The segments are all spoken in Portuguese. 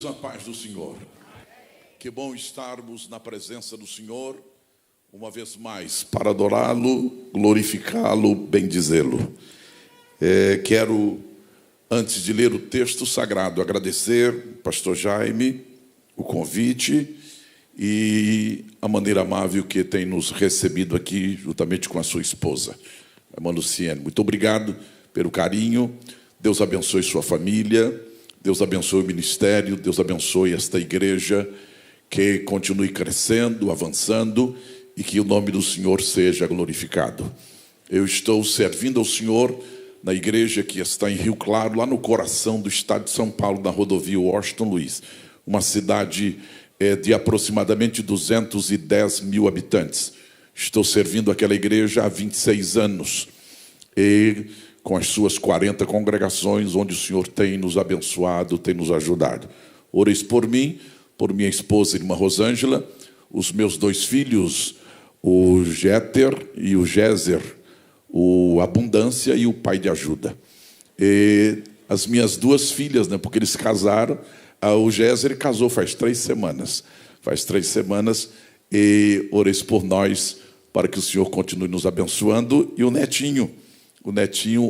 A paz do Senhor. Que bom estarmos na presença do Senhor, uma vez mais, para adorá-lo, glorificá-lo, bendizê-lo. Quero, antes de ler o texto sagrado, agradecer ao pastor Jaime o convite e a maneira amável que tem nos recebido aqui, juntamente com a sua esposa, a irmã Luciene. Muito obrigado pelo carinho. Deus abençoe sua família. Deus abençoe o ministério, Deus abençoe esta igreja, que continue crescendo, avançando e que o nome do Senhor seja glorificado. Eu estou servindo ao Senhor na igreja que está em Rio Claro, lá no coração do estado de São Paulo, na rodovia Washington Luiz, uma cidade de aproximadamente 210 mil habitantes. Estou servindo aquela igreja há 26 anos e com as suas 40 congregações, onde o Senhor tem nos abençoado, tem nos ajudado. Oreis por mim, por minha esposa, irmã Rosângela, os meus dois filhos, o Jéter e o Géser, o Abundância e o Pai de Ajuda. E as minhas duas filhas, porque eles casaram, o Géser casou faz 3 semanas. Faz 3 semanas, e oreis por nós, para que o Senhor continue nos abençoando, e o netinho,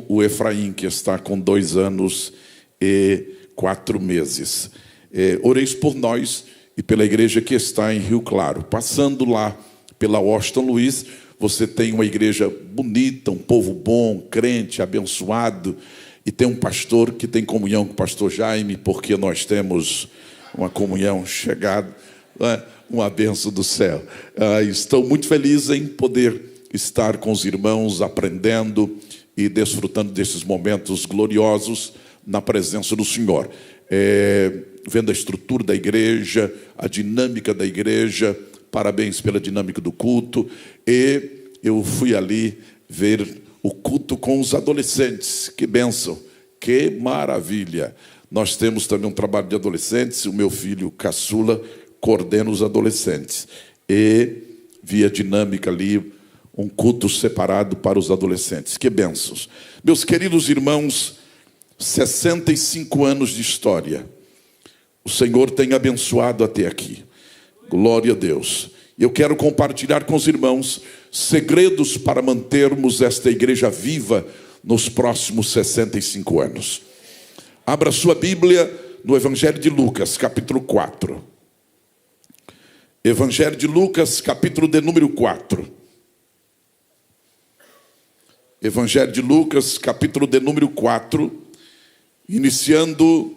o Efraim, que está com 2 anos e 4 meses. Oreis por nós e pela igreja que está em Rio Claro. Passando lá pela Washington Luiz, você tem uma igreja bonita, um povo bom, crente, abençoado, e tem um pastor que tem comunhão com o pastor Jaime, porque nós temos uma comunhão chegada, uma bênção do céu. Estou muito feliz em poder estar com os irmãos, aprendendo e desfrutando desses momentos gloriosos na presença do Senhor. Vendo a estrutura da igreja, a dinâmica da igreja, parabéns pela dinâmica do culto. E eu fui ali ver o culto com os adolescentes. Que bênção, que maravilha. Nós temos também um trabalho de adolescentes, o meu filho caçula coordena os adolescentes. E vi a dinâmica ali, um culto separado para os adolescentes. Que bênçãos. Meus queridos irmãos, 65 anos de história. O Senhor tem abençoado até aqui. Glória a Deus. Eu quero compartilhar com os irmãos segredos para mantermos esta igreja viva nos próximos 65 anos. Abra sua Bíblia no Evangelho de Lucas, capítulo 4. Evangelho de Lucas, capítulo de número 4. Evangelho de Lucas, capítulo de número 4, iniciando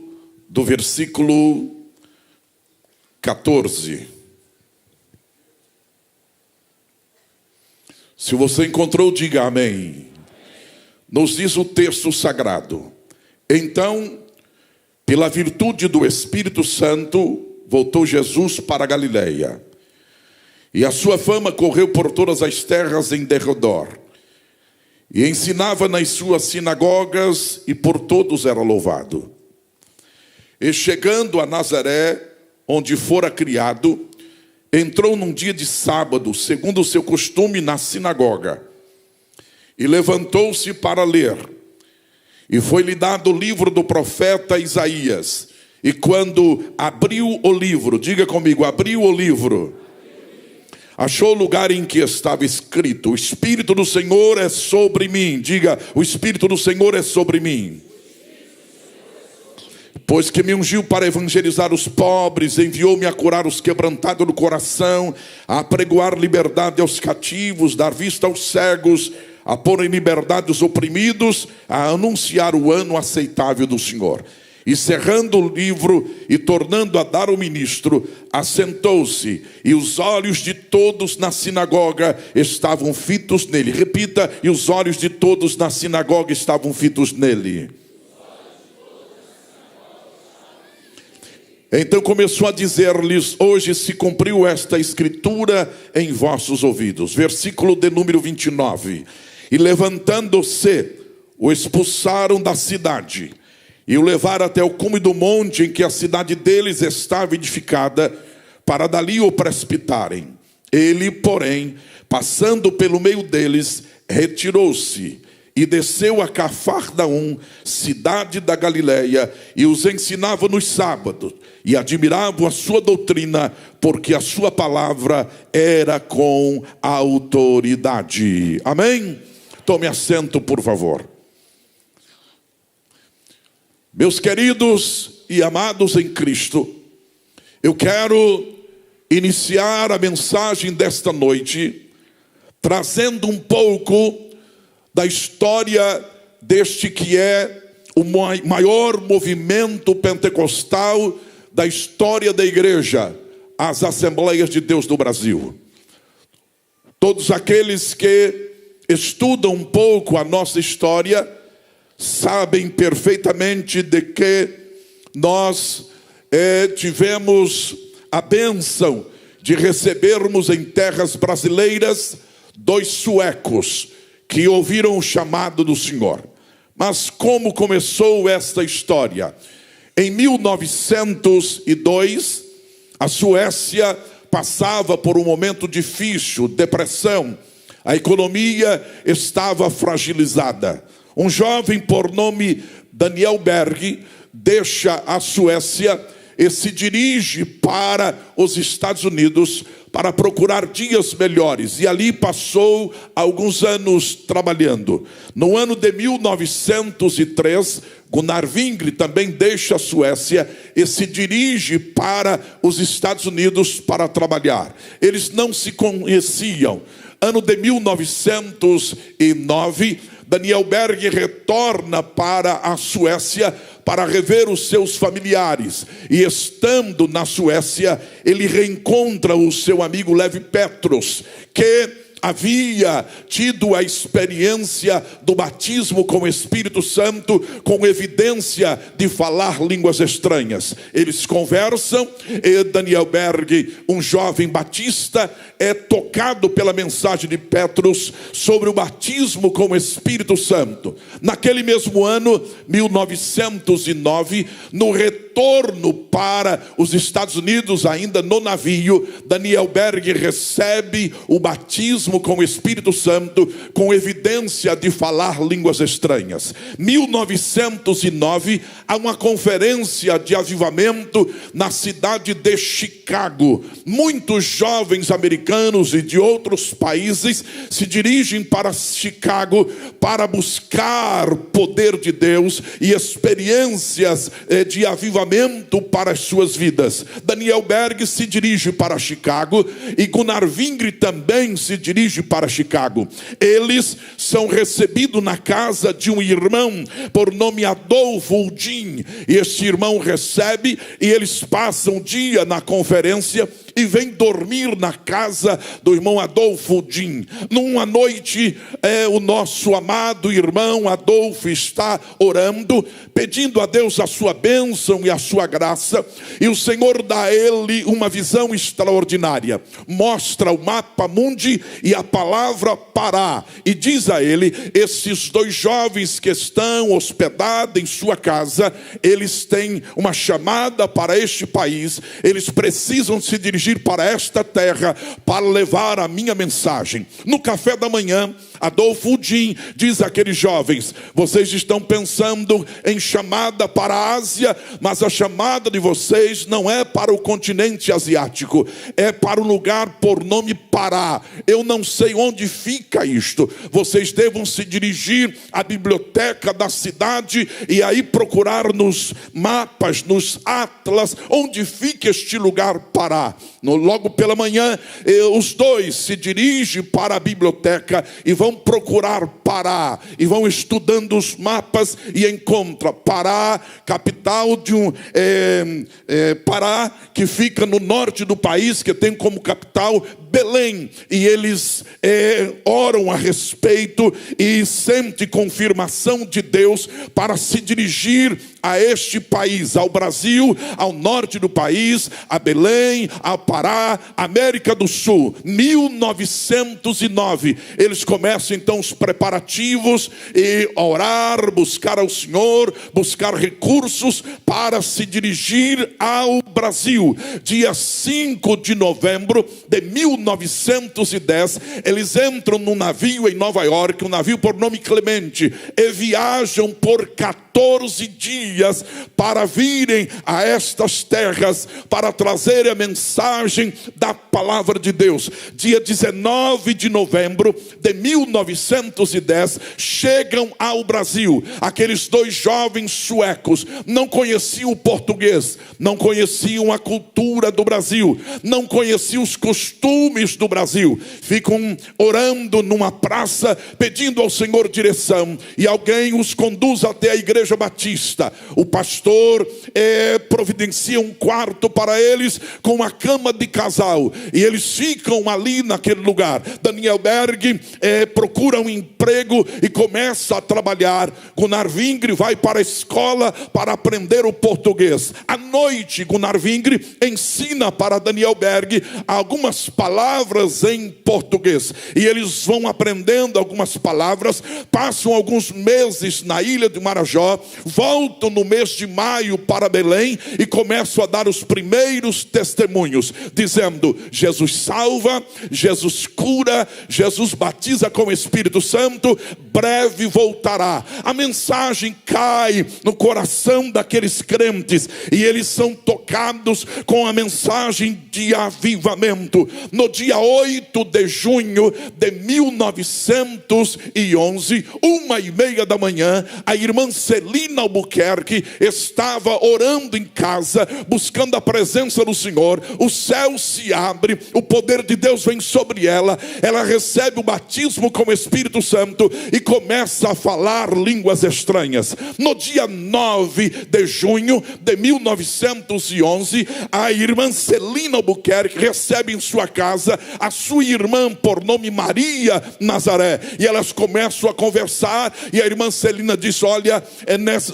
do versículo 14. Se você encontrou, diga amém. Nos diz o texto sagrado: então, pela virtude do Espírito Santo, voltou Jesus para a Galileia, e a sua fama correu por todas as terras em derredor. E ensinava nas suas sinagogas, e por todos era louvado. E chegando a Nazaré, onde fora criado, entrou num dia de sábado, segundo o seu costume, na sinagoga. E levantou-se para ler. E foi-lhe dado o livro do profeta Isaías. E quando abriu o livro, diga comigo, abriu o livro, achou o lugar em que estava escrito: o Espírito do Senhor é sobre mim. Diga, o Espírito do Senhor é sobre mim. Pois que me ungiu para evangelizar os pobres, enviou-me a curar os quebrantados do coração, a apregoar liberdade aos cativos, dar vista aos cegos, a pôr em liberdade os oprimidos, a anunciar o ano aceitável do Senhor. E cerrando o livro e tornando a dar ao ministro, assentou-se, e os olhos de todos na sinagoga estavam fitos nele. Repita: e os olhos de todos na sinagoga estavam fitos nele. Então começou a dizer-lhes: hoje se cumpriu esta escritura em vossos ouvidos. Versículo de número 29. E levantando-se, o expulsaram da cidade, e o levaram até o cume do monte em que a cidade deles estava edificada, para dali o precipitarem. Ele, porém, passando pelo meio deles, retirou-se, e desceu a Cafarnaum, cidade da Galileia, e os ensinava nos sábados, e admiravam a sua doutrina, porque a sua palavra era com autoridade. Amém? Tome assento, por favor. Meus queridos e amados em Cristo, eu quero iniciar a mensagem desta noite trazendo um pouco da história deste que é o maior movimento pentecostal da história da igreja, as Assembleias de Deus do Brasil. Todos aqueles que estudam um pouco a nossa história sabem perfeitamente de que nós tivemos a bênção de recebermos em terras brasileiras 2 suecos que ouviram o chamado do Senhor. Mas como começou esta história? Em 1902, a Suécia passava por um momento difícil, depressão. A economia estava fragilizada. Um jovem por nome Daniel Berg deixa a Suécia e se dirige para os Estados Unidos para procurar dias melhores. E ali passou alguns anos trabalhando. No ano de 1903, Gunnar Wingre também deixa a Suécia e se dirige para os Estados Unidos para trabalhar. Eles não se conheciam. Ano de 1909, Daniel Berg retorna para a Suécia para rever os seus familiares. E estando na Suécia, ele reencontra o seu amigo Levi Petrus, que havia tido a experiência do batismo com o Espírito Santo, com evidência de falar línguas estranhas. Eles conversam e Daniel Berg, um jovem batista, é tocado pela mensagem de Petrus sobre o batismo com o Espírito Santo. Naquele mesmo ano, 1909, no retorno para os Estados Unidos, ainda no navio, Daniel Berg recebe o batismo com o Espírito Santo, com evidência de falar línguas estranhas. 1909, há uma conferência de avivamento na cidade de Chicago. Muitos jovens americanos e de outros países se dirigem para Chicago para buscar poder de Deus e experiências de avivamento para as suas vidas. Daniel Berg se dirige para Chicago e Gunnar Wingre também se dirige para Chicago. Eles são recebidos na casa de um irmão por nome Adolfo Uldin. E esse irmão recebe e eles passam um dia na conferência e vem dormir na casa do irmão Adolfo Uldin. Numa noite, o nosso amado irmão Adolfo está orando, pedindo a Deus a sua bênção e a sua graça, e o Senhor dá a ele uma visão extraordinária. Mostra o mapa mundi e a palavra Pará, e diz a ele: esses 2 jovens que estão hospedados em sua casa, eles têm uma chamada para este país, eles precisam se dirigir para esta terra para levar a minha mensagem. No café da manhã, Adolfo Uldin diz àqueles jovens: vocês estão pensando em chamada para a Ásia, mas a chamada de vocês não é para o continente asiático, é para um lugar por nome Pará. Eu não sei onde fica isto. Vocês devem se dirigir à biblioteca da cidade e aí procurar nos mapas, nos atlas, onde fica este lugar Pará. Logo pela manhã, os 2 se dirigem para a biblioteca e vão procurar Pará, e vão estudando os mapas e encontram Pará, capital de Pará, que fica no norte do país, que tem como capital Belém. E eles oram a respeito e sentem confirmação de Deus para se dirigir a este país, ao Brasil, ao norte do país, a Belém, a Pará, América do Sul. 1909, eles começam então os preparativos preparativos e orar, buscar ao Senhor, buscar recursos para se dirigir ao Brasil. Dia 5 de novembro de 1910, eles entram num navio em Nova York, um navio por nome Clemente, e viajam por 14 dias para virem a estas terras, para trazer a mensagem da palavra de Deus. Dia 19 de novembro de 1910, chegam ao Brasil. Aqueles dois jovens suecos não conheciam o português, não conheciam a cultura do Brasil, não conheciam os costumes do Brasil. Ficam orando numa praça, pedindo ao Senhor direção, e alguém os conduz até a Igreja Batista. O pastor providencia um quarto para eles com uma cama de casal, e eles ficam ali naquele lugar. Daniel Berg procura um emprego e começa a trabalhar. Gunnar Vingre vai para a escola para aprender o português. À noite, Gunnar Vingre ensina para Daniel Berg algumas palavras em português, e eles vão aprendendo algumas palavras. Passam alguns meses na ilha de Marajó, voltam no mês de maio para Belém e começam a dar os primeiros testemunhos, dizendo: Jesus salva, Jesus cura, Jesus batiza com o Espírito Santo, breve voltará. A mensagem cai no coração daqueles crentes e eles são tocados com a mensagem de avivamento. No dia 8 de junho de 1911, 1h30 da manhã, a irmã Celina Albuquerque estava orando em casa, buscando a presença do Senhor. O céu se abre, o poder de Deus vem sobre ela, ela recebe o batismo com o Espírito Santo e começa a falar línguas estranhas. No dia 9 de junho de 1911, a irmã Celina Albuquerque recebe em sua casa a sua irmã por nome Maria Nazaré, e elas começam a conversar, e a irmã Celina diz: olha,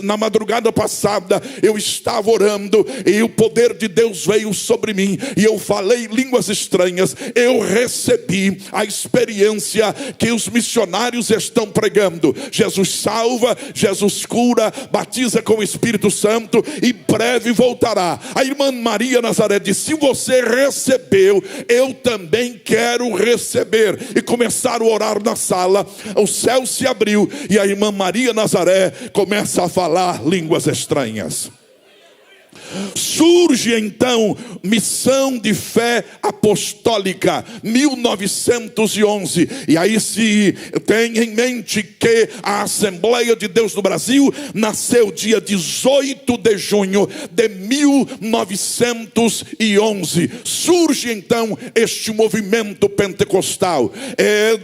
na madrugada passada eu estava orando e o poder de Deus veio sobre mim, e eu falei línguas estranhas. Eu recebi a experiência que os missionários estão pregando: Jesus salva, Jesus cura, batiza com o Espírito Santo e breve voltará. A irmã Maria Nazaré disse: se você recebeu, eu também quero receber. E começaram a orar na sala. O céu se abriu e a irmã Maria Nazaré começa a falar línguas estranhas. Surge então Missão de Fé Apostólica 1911, e aí se tem em mente que a Assembleia de Deus do Brasil nasceu dia 18 de junho de 1911. Surge então este movimento pentecostal.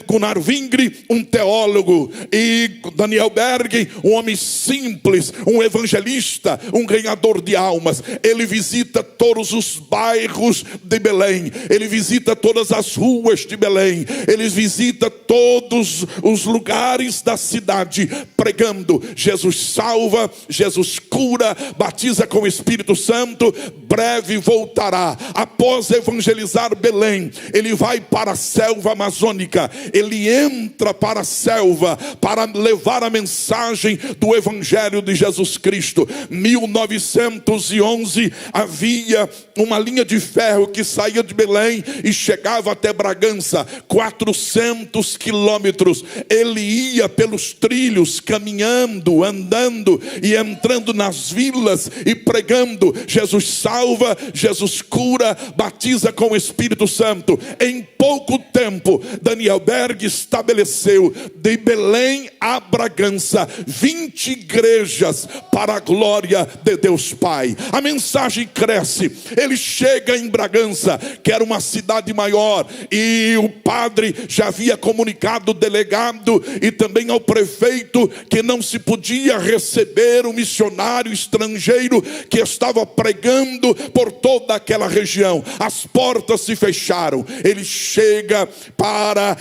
Gunnar Vingre, um teólogo, e Daniel Berg, um homem simples, um evangelista, um ganhador de almas. Ele visita todos os bairros de Belém, ele visita todas as ruas de Belém, ele visita todos os lugares da cidade, pregando: Jesus salva, Jesus cura, batiza com o Espírito Santo, breve voltará. Após evangelizar Belém, ele vai para a selva amazônica, ele entra para a selva para levar a mensagem do Evangelho de Jesus Cristo. 1911 havia uma linha de ferro que saía de Belém e chegava até Bragança, 400 quilômetros. Ele ia pelos trilhos, caminhando, andando e entrando nas vilas e pregando: Jesus salva, Jesus cura, batiza com o Espírito Santo. Em pouco tempo, Daniel Berg estabeleceu de Belém a Bragança 20 igrejas para a glória de Deus Pai. A mensagem cresce. Ele chega em Bragança, que era uma cidade maior, e o padre já havia comunicado ao delegado e também ao prefeito que não se podia receber um missionário estrangeiro que estava pregando por toda aquela região. As portas se fecharam. Ele chega para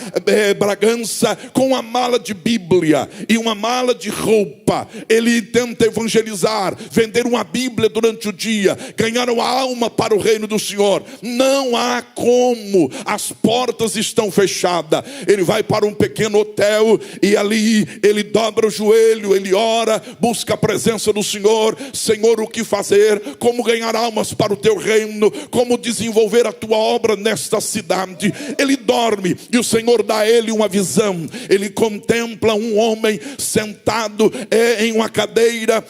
Bragança com uma mala de Bíblia e uma mala de roupa. Ele tenta evangelizar, vender uma Bíblia durante durante o dia, ganharam a alma para o reino do Senhor. Não há como, as portas estão fechadas. Ele vai para um pequeno hotel e ali ele dobra o joelho, ele ora, busca a presença do Senhor. Senhor, o que fazer? Como ganhar almas para o teu reino? Como desenvolver a tua obra nesta cidade? Ele dorme e o Senhor dá a ele uma visão. Ele contempla um homem sentado em uma cadeira,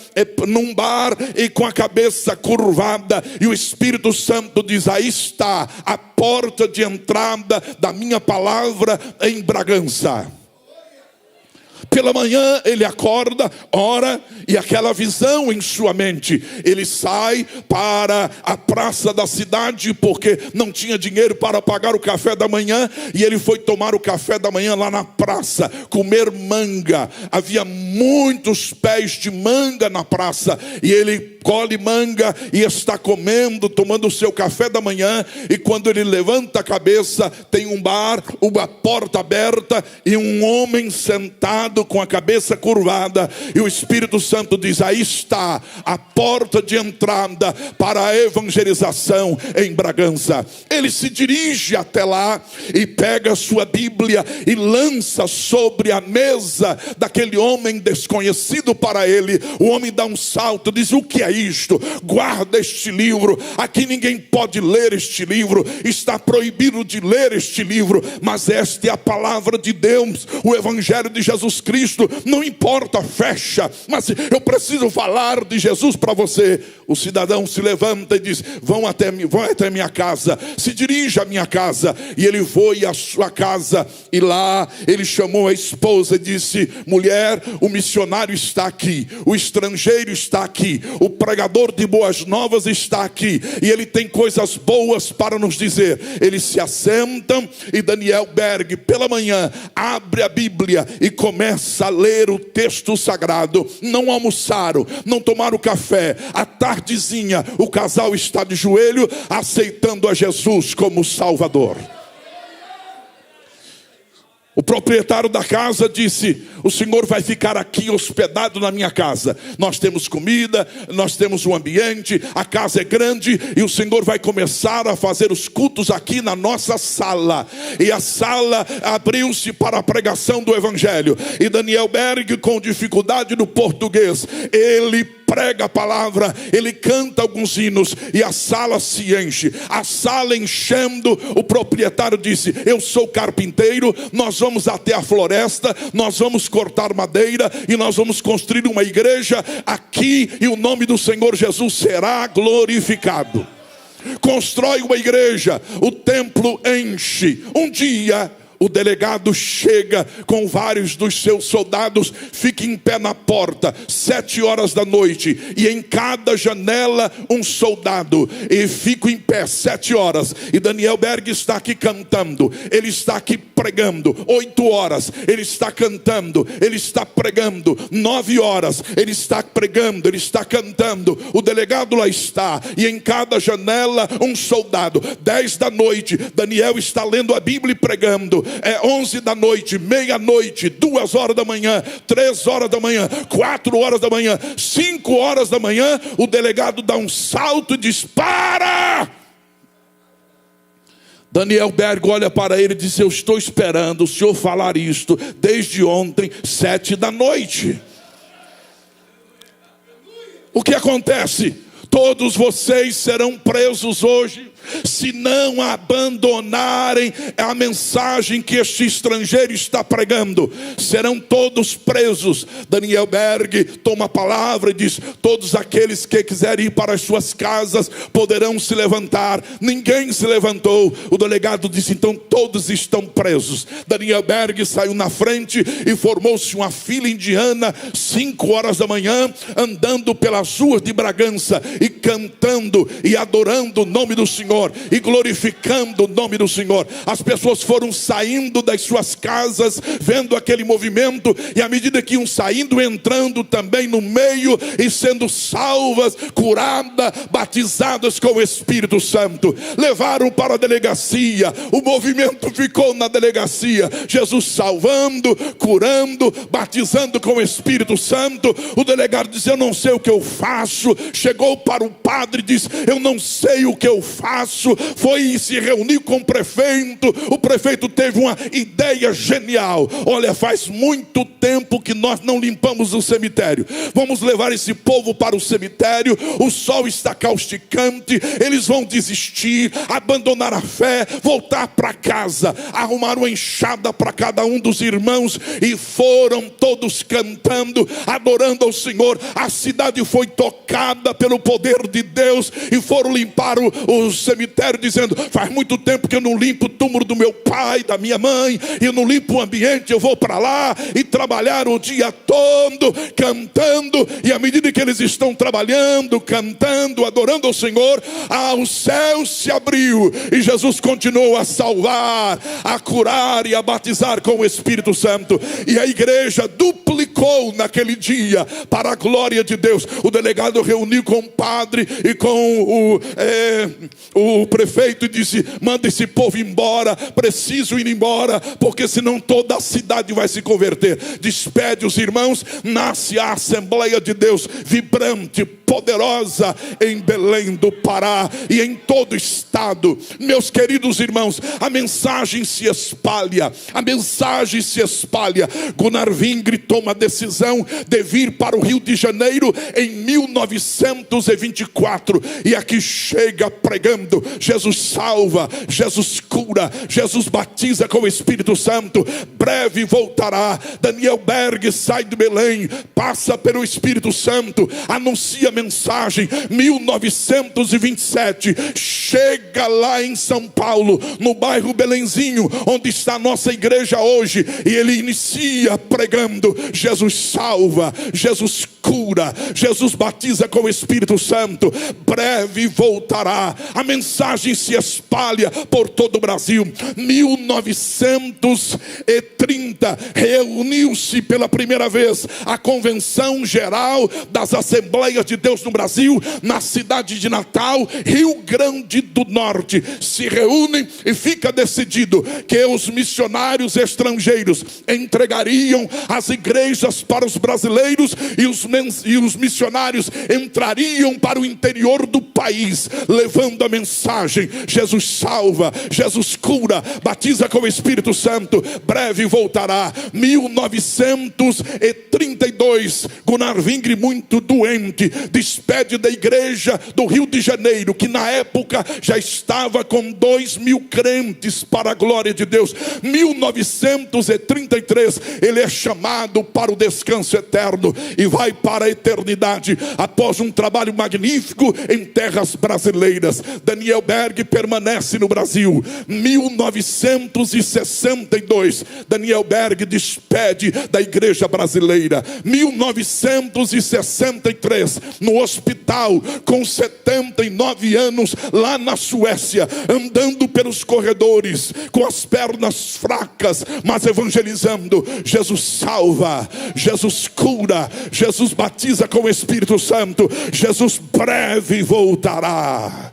num bar, e com a cabeça curvada, e o Espírito Santo diz: aí está a porta de entrada da minha palavra em Bragança. Pela manhã ele acorda, ora, e aquela visão em sua mente, ele sai para a praça da cidade, porque não tinha dinheiro para pagar o café da manhã, e ele foi tomar o café da manhã lá na praça, comer manga. Havia muitos pés de manga na praça, e ele colhe manga e está comendo, tomando o seu café da manhã. E quando ele levanta a cabeça, tem um bar, uma porta aberta e um homem sentado com a cabeça curvada, e o Espírito Santo diz: aí está a porta de entrada para a evangelização em Bragança. Ele se dirige até lá e pega a sua Bíblia e lança sobre a mesa daquele homem desconhecido para ele. O homem dá um salto, diz: o que é isto? Guarda este livro, aqui ninguém pode ler este livro, está proibido de ler este livro, mas esta é a palavra de Deus, o Evangelho de Jesus Cristo. Não importa, fecha, mas eu preciso falar de Jesus para você. O cidadão se levanta e diz: vão até minha casa. Se dirige à minha casa. E ele foi à sua casa, e lá ele chamou a esposa e disse: mulher, o missionário está aqui, o estrangeiro está aqui, o pregador de boas novas está aqui, e ele tem coisas boas para nos dizer. Eles se assentam, e Daniel Berg pela manhã abre a Bíblia e começa a ler o texto sagrado. Não almoçaram, não tomaram café. À tardezinha o casal está de joelho, aceitando a Jesus como Salvador. O proprietário da casa disse: o senhor vai ficar aqui hospedado na minha casa. Nós temos comida, nós temos um ambiente, a casa é grande, e o senhor vai começar a fazer os cultos aqui na nossa sala. E a sala abriu-se para a pregação do Evangelho. E Daniel Berg, com dificuldade no português, ele prega a palavra, ele canta alguns hinos, e a sala se enche. A sala enchendo, o proprietário disse: eu sou carpinteiro, nós vamos até a floresta, nós vamos cortar madeira, e nós vamos construir uma igreja aqui, e o nome do Senhor Jesus será glorificado. Constrói uma igreja, o templo enche. Um dia o delegado chega com vários dos seus soldados, fica em pé na porta, 7 horas da noite, e em cada janela um soldado, e fico em pé 7 horas, e Daniel Berg está aqui cantando, ele está aqui pregando. 8 horas, ele está cantando, ele está pregando. 9 horas, ele está pregando, ele está cantando. O delegado lá está, e em cada janela um soldado. 10 da noite, Daniel está lendo a Bíblia e pregando. 11 da noite, meia-noite, 2 horas da manhã, 3 horas da manhã, 4 horas da manhã, 5 horas da manhã, o delegado dá um salto e diz: para! Daniel Berg olha para ele e diz: eu estou esperando o senhor falar isto desde ontem, 7 da noite. O que acontece? Todos vocês serão presos hoje, se não abandonarem a mensagem que este estrangeiro está pregando. Serão todos presos. Daniel Berg toma a palavra e diz: todos aqueles que quiserem ir para as suas casas poderão se levantar. Ninguém se levantou. O delegado disse: então todos estão presos. Daniel Berg saiu na frente e formou-se uma fila indiana, 5 horas da manhã, andando pelas ruas de Bragança e cantando e adorando o nome do Senhor. Senhor e glorificando o nome do Senhor. As pessoas foram saindo das suas casas, vendo aquele movimento, e à medida que iam saindo, entrando também no meio e sendo salvas, curadas, batizadas com o Espírito Santo. Levaram para a delegacia, o movimento ficou na delegacia, Jesus salvando, curando, batizando com o Espírito Santo. O delegado diz: eu não sei o que eu faço. Chegou para o padre e diz: eu não sei o que eu faço. Foi se reunir com o prefeito. O prefeito teve uma ideia genial: olha, faz muito tempo que nós não limpamos o cemitério, vamos levar esse povo para o cemitério. O sol está causticante, eles vão desistir, abandonar a fé, voltar para casa. Arrumaram uma enxada para cada um dos irmãos e foram todos cantando, adorando ao Senhor. A cidade foi tocada pelo poder de Deus e foram limpar o cemitério, dizendo: faz muito tempo que eu não limpo o túmulo do meu pai, da minha mãe, e eu não limpo o ambiente. Eu vou para lá e trabalhar o dia todo cantando. E à medida que eles estão trabalhando, cantando, adorando ao Senhor, o céu se abriu e Jesus continuou a salvar, a curar e a batizar com o Espírito Santo. E a igreja duplicou naquele dia para a glória de Deus. O delegado reuniu com o padre e com o prefeito e disse: manda esse povo embora, preciso ir embora, porque senão toda a cidade vai se converter. Despede os irmãos. Nasce a Assembleia de Deus vibrante, poderosa em Belém do Pará e em todo o estado. Meus queridos irmãos, a mensagem se espalha, a mensagem se espalha. Gunnar Wingre toma a decisão de vir para o Rio de Janeiro em 1924 e aqui chega pregando: Jesus salva, Jesus cura, Jesus batiza com o Espírito Santo. Breve voltará. Daniel Berg sai de Belém, passa pelo Espírito Santo, anuncia a mensagem. 1927 chega lá em São Paulo, no bairro Belenzinho, onde está a nossa igreja hoje, e ele inicia pregando: Jesus salva, Jesus cura, Jesus batiza com o Espírito Santo. Breve voltará. A mensagem se espalha por todo o Brasil. 1930 reuniu-se pela primeira vez a Convenção Geral das Assembleias de Deus no Brasil, na cidade de Natal, Rio Grande do Norte. Se reúnem e fica decidido que os missionários estrangeiros entregariam as igrejas para os brasileiros e os missionários entrariam para o interior do país, levando a mensagem: Jesus salva, Jesus cura, batiza com o Espírito Santo. Breve voltará. 1932, Gunnar Wingre, muito doente, despede da igreja do Rio de Janeiro, que na época já estava com 2.000 crentes para a glória de Deus. 1933 ele é chamado para o descanso eterno e vai para a eternidade após um trabalho magnífico em terras brasileiras. Daniel Berg permanece no Brasil. 1962 Daniel Berg despede da igreja brasileira. 1963 no hospital, com 79 anos, lá na Suécia, andando pelos corredores, com as pernas fracas, mas evangelizando. Jesus salva, Jesus cura, Jesus batiza com o Espírito Santo. Jesus breve voltará.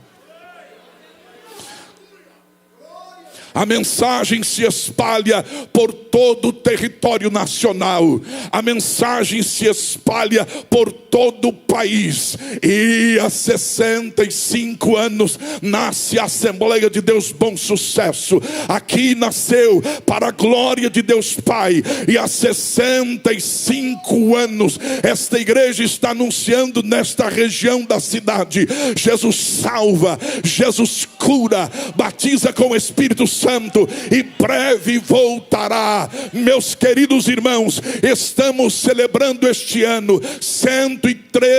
A mensagem se espalha por todo o território nacional. A mensagem se espalha por todo o país. E há 65 anos nasce a Assembleia de Deus Bom Sucesso. Aqui nasceu para a glória de Deus Pai. E há 65 anos esta igreja está anunciando nesta região da cidade: Jesus salva, Jesus cura, batiza com o Espírito Santo e breve voltará. Meus queridos irmãos, estamos celebrando este ano 113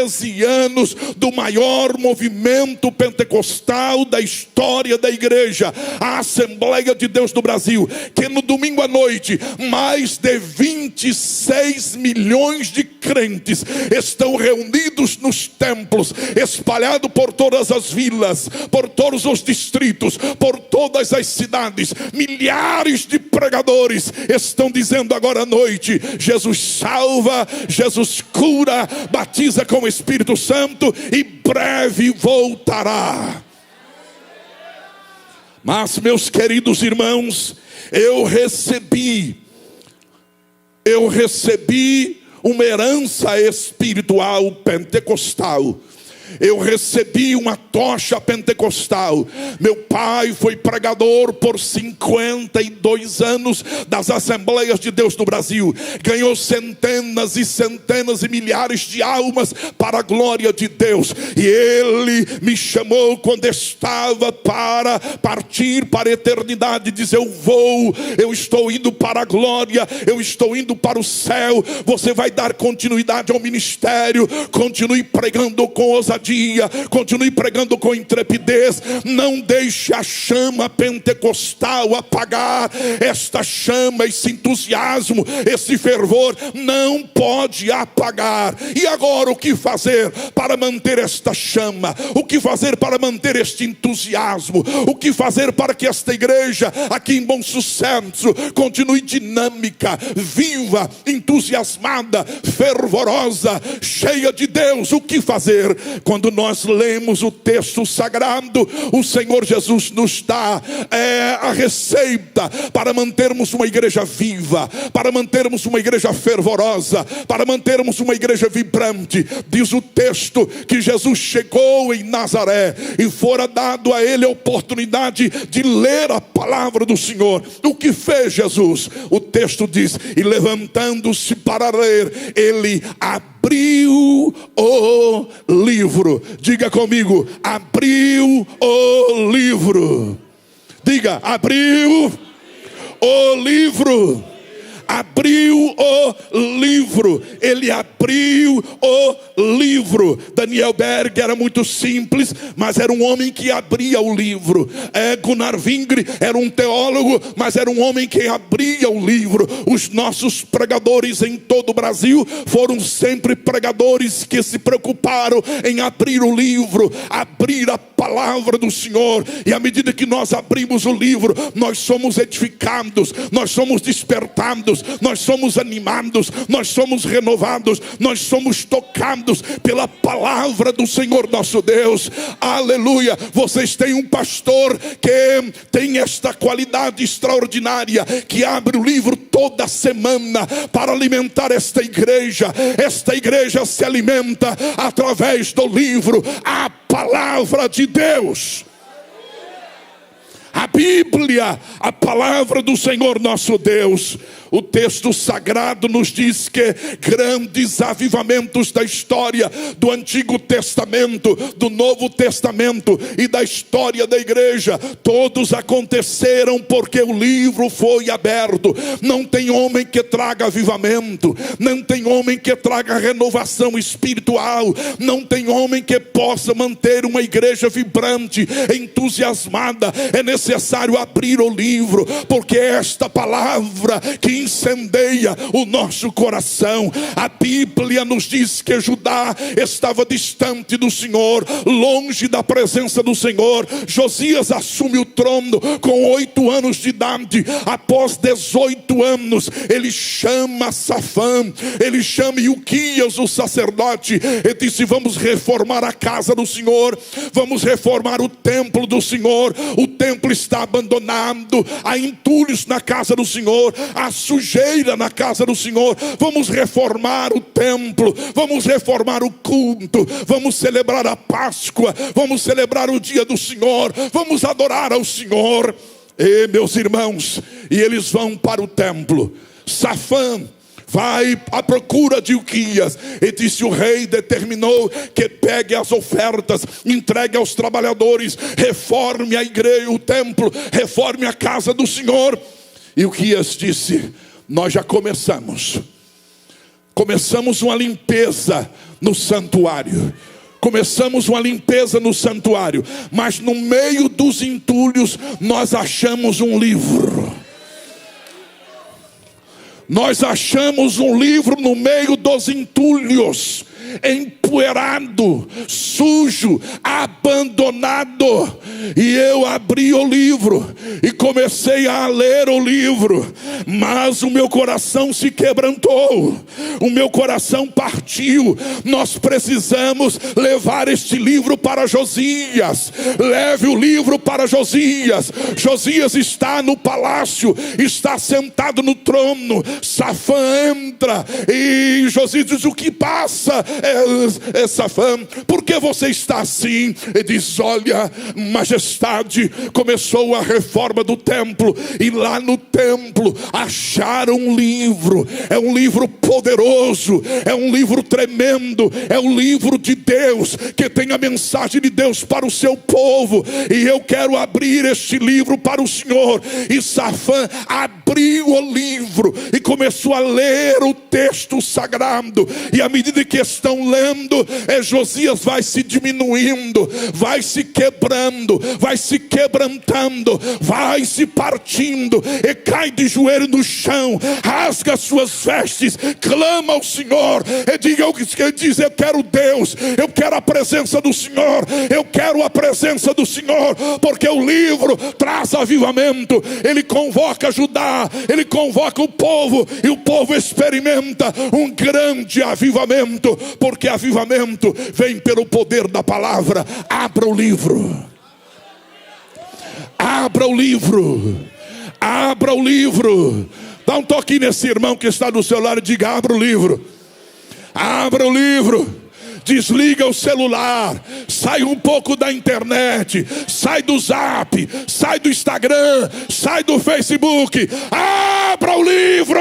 13 anos do maior movimento pentecostal da história da igreja, a Assembleia de Deus do Brasil, que no domingo à noite, mais de 26 milhões de crentes estão reunidos nos templos, espalhados por todas as vilas, por todos os distritos, por todas as cidades. Milhares de pregadores estão dizendo agora à noite: Jesus salva, Jesus cura, batiza com o Espírito Santo e breve voltará. Mas, meus queridos irmãos, eu recebi uma herança espiritual pentecostal. Eu recebi uma tocha pentecostal. Meu pai foi pregador por 52 anos das Assembleias de Deus do Brasil. Ganhou centenas e centenas e milhares de almas para a glória de Deus. E ele me chamou quando estava para partir para a eternidade. Diz: eu estou indo para a glória, eu estou indo para o céu. Você vai dar continuidade ao ministério. Continue pregando com ousadia, continue pregando com intrepidez. Não deixe a chama pentecostal apagar. Esta chama, esse entusiasmo, esse fervor não pode apagar. E agora, o que fazer para manter esta chama? O que fazer para manter este entusiasmo? O que fazer para que esta igreja aqui em Bom Sucesso continue dinâmica, viva, entusiasmada, fervorosa, cheia de Deus? O que fazer? Quando nós lemos o texto sagrado, o Senhor Jesus nos dá a receita para mantermos uma igreja viva, para mantermos uma igreja fervorosa, para mantermos uma igreja vibrante. Diz o texto que Jesus chegou em Nazaré e fora dado a ele a oportunidade de ler a palavra do Senhor. O que fez Jesus? O texto diz: e levantando-se para ler, ele abriu o livro. Diga comigo: abriu o livro. Diga: abriu o livro. Abriu o livro. Ele abriu o livro. Daniel Berg era muito simples, mas era um homem que abria o livro. Gunnar Vingre era um teólogo, mas era um homem que abria o livro. Os nossos pregadores em todo o Brasil foram sempre pregadores que se preocuparam em abrir o livro, abrir a palavra do Senhor. E à medida que nós abrimos o livro, nós somos edificados, nós somos despertados, nós somos animados, nós somos renovados, nós somos tocados pela palavra do Senhor nosso Deus. Aleluia! Vocês têm um pastor que tem esta qualidade extraordinária, que abre o livro toda semana para alimentar esta igreja. Esta igreja se alimenta através do livro, a palavra de Deus. A Bíblia, a palavra do Senhor nosso Deus. O texto sagrado nos diz que grandes avivamentos da história do Antigo Testamento, do Novo Testamento e da história da igreja, todos aconteceram porque o livro foi aberto. Não tem homem que traga avivamento, não tem homem que traga renovação espiritual, não tem homem que possa manter uma igreja vibrante, entusiasmada. É necessário abrir o livro, porque é esta palavra que incendeia o nosso coração. A Bíblia nos diz que Judá estava distante do Senhor, longe da presença do Senhor. Josias assume o trono com 8 anos de idade. Após 18 anos, ele chama Safã, ele chama Ilquias, o sacerdote, e disse: vamos reformar a casa do Senhor, vamos reformar o templo do Senhor. O templo está abandonado, há entulhos na casa do Senhor, há sujeira na casa do Senhor. Vamos reformar o templo, vamos reformar o culto, vamos celebrar a Páscoa, vamos celebrar o dia do Senhor, vamos adorar ao Senhor. E meus irmãos, e eles vão para o templo. Safã vai à procura de Ilquias e disse: o rei determinou que pegue as ofertas, entregue aos trabalhadores, reforme a igreja, o templo, reforme a casa do Senhor. Ilquias disse: nós já começamos, começamos uma limpeza no santuário. Começamos uma limpeza no santuário, mas no meio dos entulhos nós achamos um livro. Nós achamos um livro no meio dos entulhos, empoeirado, sujo, abandonado. E eu abri o livro e comecei a ler o livro, mas o meu coração se quebrantou, o meu coração partiu. Nós precisamos levar este livro para Josias. Leve o livro para Josias. Josias está no palácio, está sentado no trono. Safã entra e Josias diz: o que passa, Safã? Por que você está assim? Ele diz: olha, majestade, começou a reforma do templo, e lá no templo acharam um livro. É um livro poderoso, é um livro tremendo, é um livro de Deus, que tem a mensagem de Deus para o seu povo. E eu quero abrir este livro para o Senhor. E Safã abriu o livro e começou a ler o texto sagrado. E à medida que estão lendo, Josias vai se diminuindo, vai se quebrando, vai se quebrantando, vai se partindo, e cai de joelho no chão, rasga suas vestes, clama ao Senhor, e diz: eu quero Deus, eu quero a presença do Senhor, eu quero a presença do Senhor, porque o livro traz avivamento. Ele convoca Judá, ele convoca o povo, e o povo experimenta um grande avivamento, porque avivamento vem pelo poder da palavra. Abra o livro, abra o livro, abra o livro. Dá um toque nesse irmão que está do seu lado e diga: abra o livro, abra o livro. Desliga o celular, sai um pouco da internet, sai do Zap, sai do Instagram, sai do Facebook. Abra o livro.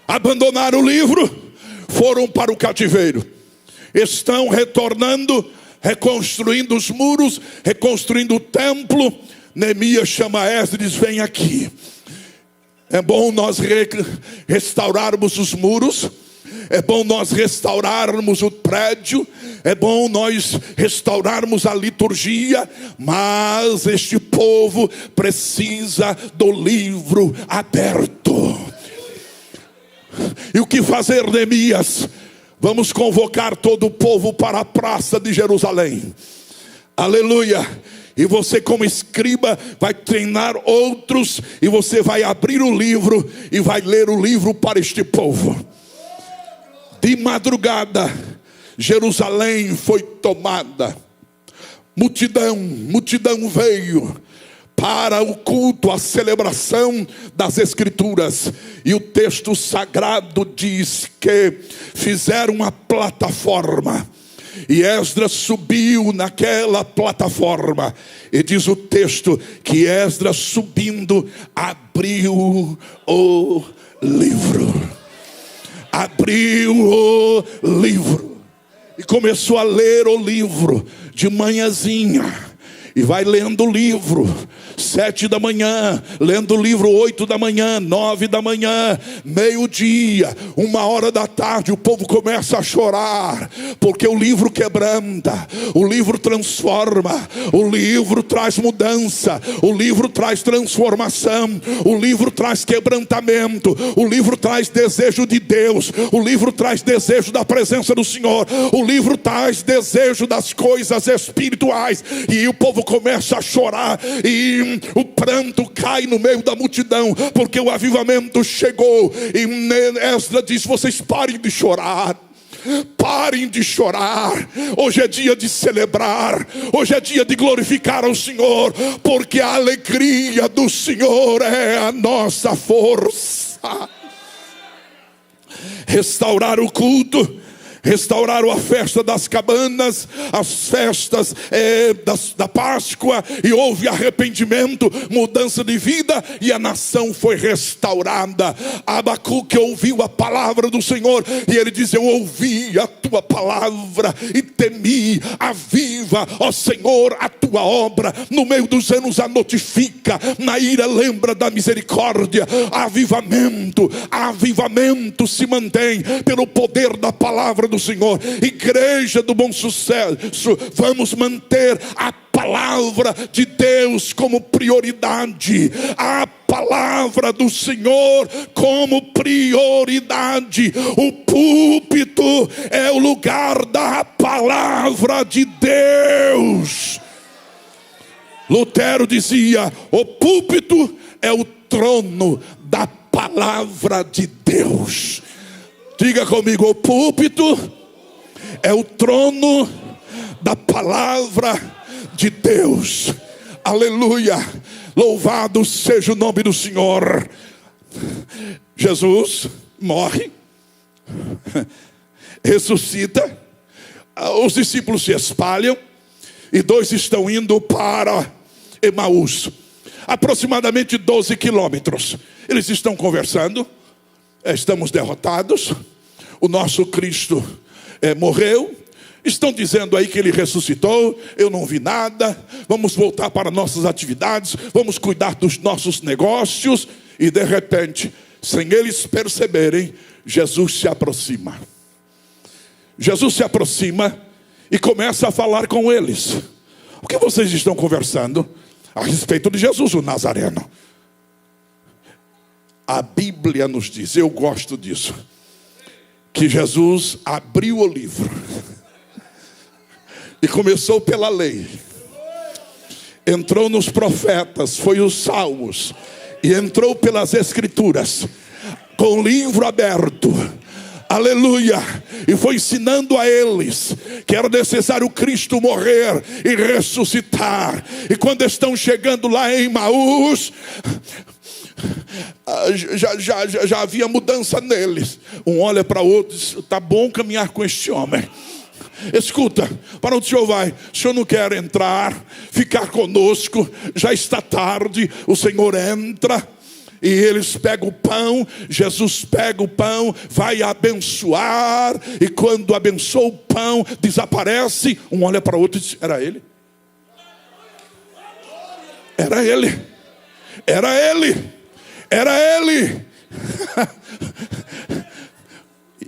Abandonaram o livro, foram para o cativeiro, estão retornando, reconstruindo os muros, reconstruindo o templo. Neemias chama Esdras e diz: vem aqui. É bom nós restaurarmos os muros, é bom nós restaurarmos o prédio, é bom nós restaurarmos a liturgia, mas este povo precisa do livro aberto. E o que fazer, Neemias? Vamos convocar todo o povo para a praça de Jerusalém. Aleluia. E você, como escriba, vai treinar outros, e você vai abrir o livro e vai ler o livro para este povo. De madrugada, Jerusalém foi tomada. Multidão veio para o culto, a celebração das Escrituras. E o texto sagrado diz que fizeram uma plataforma, e Esdras subiu naquela plataforma. E diz o texto que Esdras, subindo, abriu o livro. Abriu o livro e começou a ler o livro de manhãzinha. E vai lendo o livro, 7 da manhã, lendo o livro 8 da manhã, 9 da manhã, meio-dia, 1h da tarde, o povo começa a chorar, porque o livro quebranta, o livro transforma, o livro traz mudança, o livro traz transformação, o livro traz quebrantamento, o livro traz desejo de Deus, o livro traz desejo da presença do Senhor, o livro traz desejo das coisas espirituais. E o povo começa a chorar, e o pranto cai no meio da multidão, porque o avivamento chegou. E Esdras diz: vocês parem de chorar, parem de chorar. Hoje é dia de celebrar, hoje é dia de glorificar ao Senhor, porque a alegria do Senhor é a nossa força. Restaurar o culto, restauraram a festa das cabanas, as festas da Páscoa, e houve arrependimento, mudança de vida, e a nação foi restaurada. Abacuque ouviu a palavra do Senhor, e ele diz: eu ouvi a tua tua palavra e temi. Aviva, ó Senhor, a tua obra. No meio dos anos a notifica. Na ira lembra da misericórdia. Avivamento se mantém pelo poder da palavra do Senhor. Igreja do Bom Sucesso, vamos manter a palavra de Deus como prioridade. A palavra do Senhor como prioridade. O púlpito é o lugar da palavra de Deus. Lutero dizia: o púlpito é o trono da palavra de Deus. Diga comigo: o púlpito é o trono da palavra de Deus. Aleluia. Louvado seja o nome do Senhor. Jesus morre, ressuscita, os discípulos se espalham e 2 estão indo para Emaús, aproximadamente 12 quilômetros. Eles estão conversando. Estamos derrotados, o nosso Cristo morreu. Estão dizendo aí que ele ressuscitou. Eu não vi nada. Vamos voltar para nossas atividades. Vamos cuidar dos nossos negócios. E de repente, sem eles perceberem, Jesus se aproxima. Jesus se aproxima e começa a falar com eles. O que vocês estão conversando? A respeito de Jesus, o Nazareno. A Bíblia nos diz, eu gosto disso, que Jesus abriu o livro e começou pela lei, entrou nos profetas, foi os salmos, e entrou pelas escrituras, com o livro aberto, aleluia, e foi ensinando a eles que era necessário Cristo morrer e ressuscitar. E quando estão chegando lá em Emaús, já havia mudança neles. Um olha para o outro e diz: está bom caminhar com este homem. Escuta, para onde o senhor vai? O senhor não quer entrar, ficar conosco? Já está tarde. O Senhor entra e eles pegam o pão. Jesus pega o pão, vai abençoar, e quando abençoa o pão, desaparece. Um olha para o outro e diz: era ele? Era ele. Era ele. Era ele.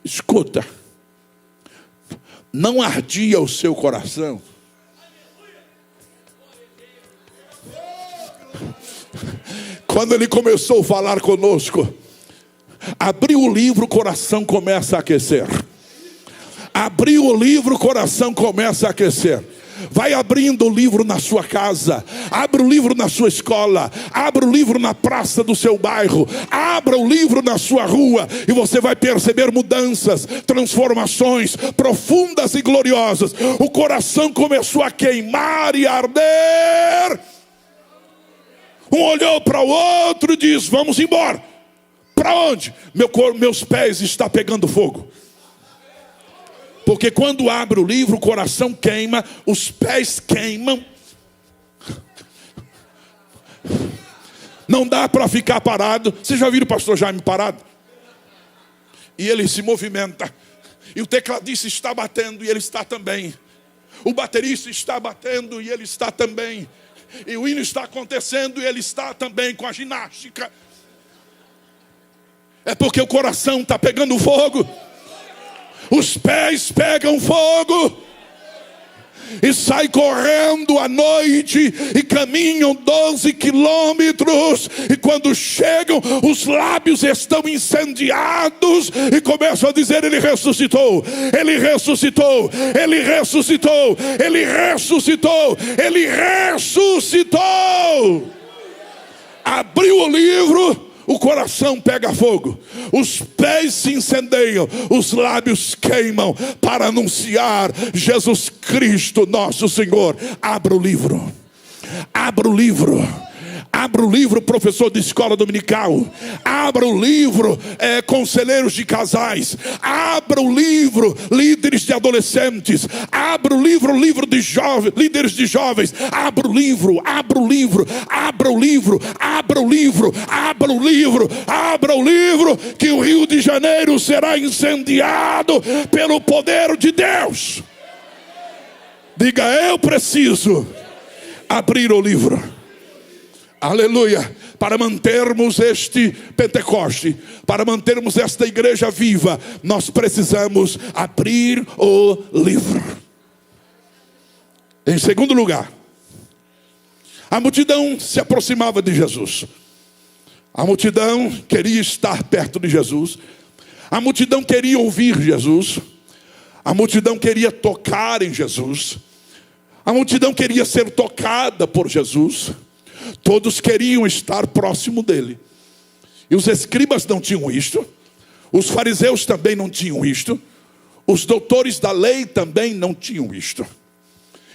Escuta, não ardia o seu coração? Quando ele começou a falar conosco, abriu o livro, o coração começa a aquecer. Abriu o livro, o coração começa a aquecer. Vai abrindo o livro na sua casa, abra o livro na sua escola, abra o livro na praça do seu bairro, abra o livro na sua rua, e você vai perceber mudanças, transformações profundas e gloriosas. O coração começou a queimar e arder. Um olhou para o outro e diz: vamos embora. Para onde? Meus pés estão pegando fogo. Porque quando abre o livro, o coração queima, os pés queimam. Não dá para ficar parado. Vocês já viram o pastor Jaime parado? E ele se movimenta. E o tecladista está batendo e ele está também. O baterista está batendo e ele está também. E o hino está acontecendo e ele está também com a ginástica. É porque o coração está pegando fogo. Os pés pegam fogo e saem correndo à noite e caminham 12 quilômetros. E quando chegam, os lábios estão incendiados e começam a dizer: ele ressuscitou, ele ressuscitou, ele ressuscitou, ele ressuscitou, ele ressuscitou. Abriu o livro, o coração pega fogo, os pés se incendeiam, os lábios queimam para anunciar Jesus Cristo nosso Senhor. Abra o livro, abra o livro, Abra o livro, professor de escola dominical. Abra o livro, conselheiros de casais. Abra o livro, líderes de adolescentes. Abra o livro de jovens, líderes de jovens. Abra o livro, abra o livro, abra o livro, abra o livro, abra o livro, abra o livro, que o Rio de Janeiro será incendiado pelo poder de Deus. Diga: eu preciso abrir o livro. Aleluia. Para mantermos este Pentecoste, para mantermos esta igreja viva, nós precisamos abrir o livro. Em segundo lugar, a multidão se aproximava de Jesus. A multidão queria estar perto de Jesus. A multidão queria ouvir Jesus. A multidão queria tocar em Jesus. A multidão queria ser tocada por Jesus. Todos queriam estar próximo dele. E os escribas não tinham isto. Os fariseus também não tinham isto. Os doutores da lei também não tinham isto.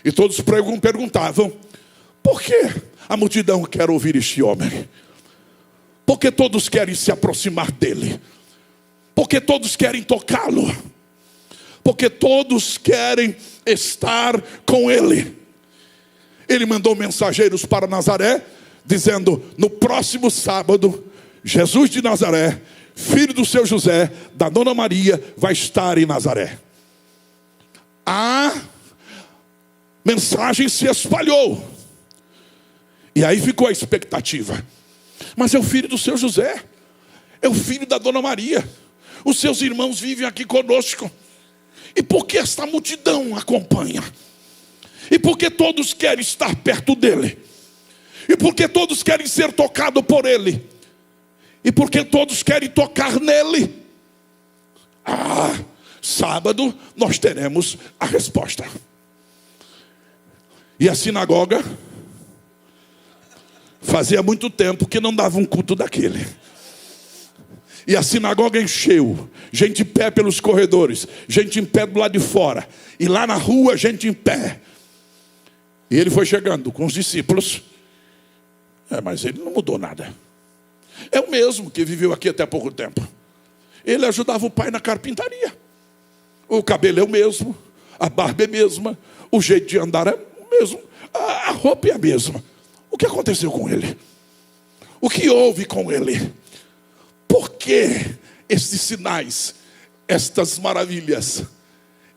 E todos perguntavam: por que a multidão quer ouvir este homem? Por que todos querem se aproximar dele? Por que todos querem tocá-lo? Porque todos querem estar com ele. Ele mandou mensageiros para Nazaré, dizendo: no próximo sábado, Jesus de Nazaré, filho do seu José, da dona Maria, vai estar em Nazaré. A mensagem se espalhou. E aí ficou a expectativa. Mas é o filho do seu José, é o filho da dona Maria. Os seus irmãos vivem aqui conosco. E por que esta multidão acompanha? E por que todos querem estar perto dele? E por que todos querem ser tocados por ele? E por que todos querem tocar nele? Sábado nós teremos a resposta. E a sinagoga fazia muito tempo que não dava um culto daquele. E a sinagoga encheu. Gente em pé pelos corredores, gente em pé do lado de fora. E lá na rua, gente em pé. E ele foi chegando com os discípulos. Mas ele não mudou nada. É o mesmo que viveu aqui até há pouco tempo. Ele ajudava o pai na carpintaria. O cabelo é o mesmo, a barba é a mesma, o jeito de andar é o mesmo, a roupa é a mesma. O que aconteceu com ele? O que houve com ele? Por que estes sinais, estas maravilhas?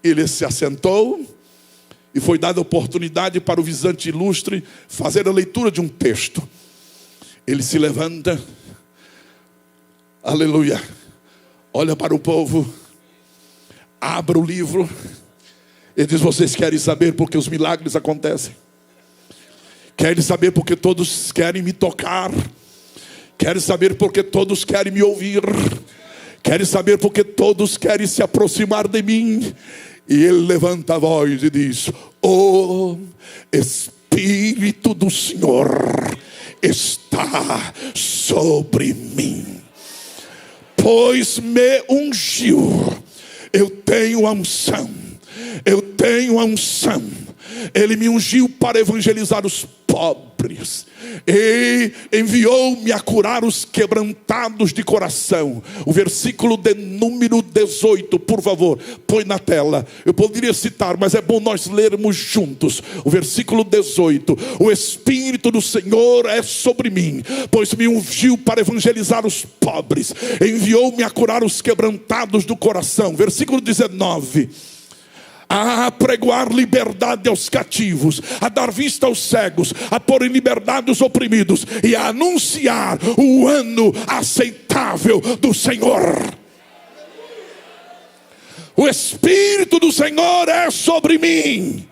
Ele se assentou e foi dada a oportunidade para o visante ilustre fazer a leitura de um texto. Ele se levanta, aleluia, olha para o povo, abre o livro e diz: vocês querem saber por que os milagres acontecem? Querem saber por que todos querem me tocar? Querem saber por que todos querem me ouvir? Querem saber por que todos querem se aproximar de mim? E ele levanta a voz e diz: o Espírito do Senhor está sobre mim, pois me ungiu. Eu tenho a unção. Eu tenho a unção. Ele me ungiu para evangelizar os pobres. E enviou-me a curar os quebrantados de coração. O versículo de número 18, por favor, põe na tela. Eu poderia citar, mas é bom nós lermos juntos. O versículo 18: o Espírito do Senhor é sobre mim, pois me ungiu para evangelizar os pobres. Enviou-me a curar os quebrantados do coração. Versículo 19: a pregoar liberdade aos cativos, a dar vista aos cegos, a pôr em liberdade os oprimidos e a anunciar o ano aceitável do Senhor. O Espírito do Senhor é sobre mim.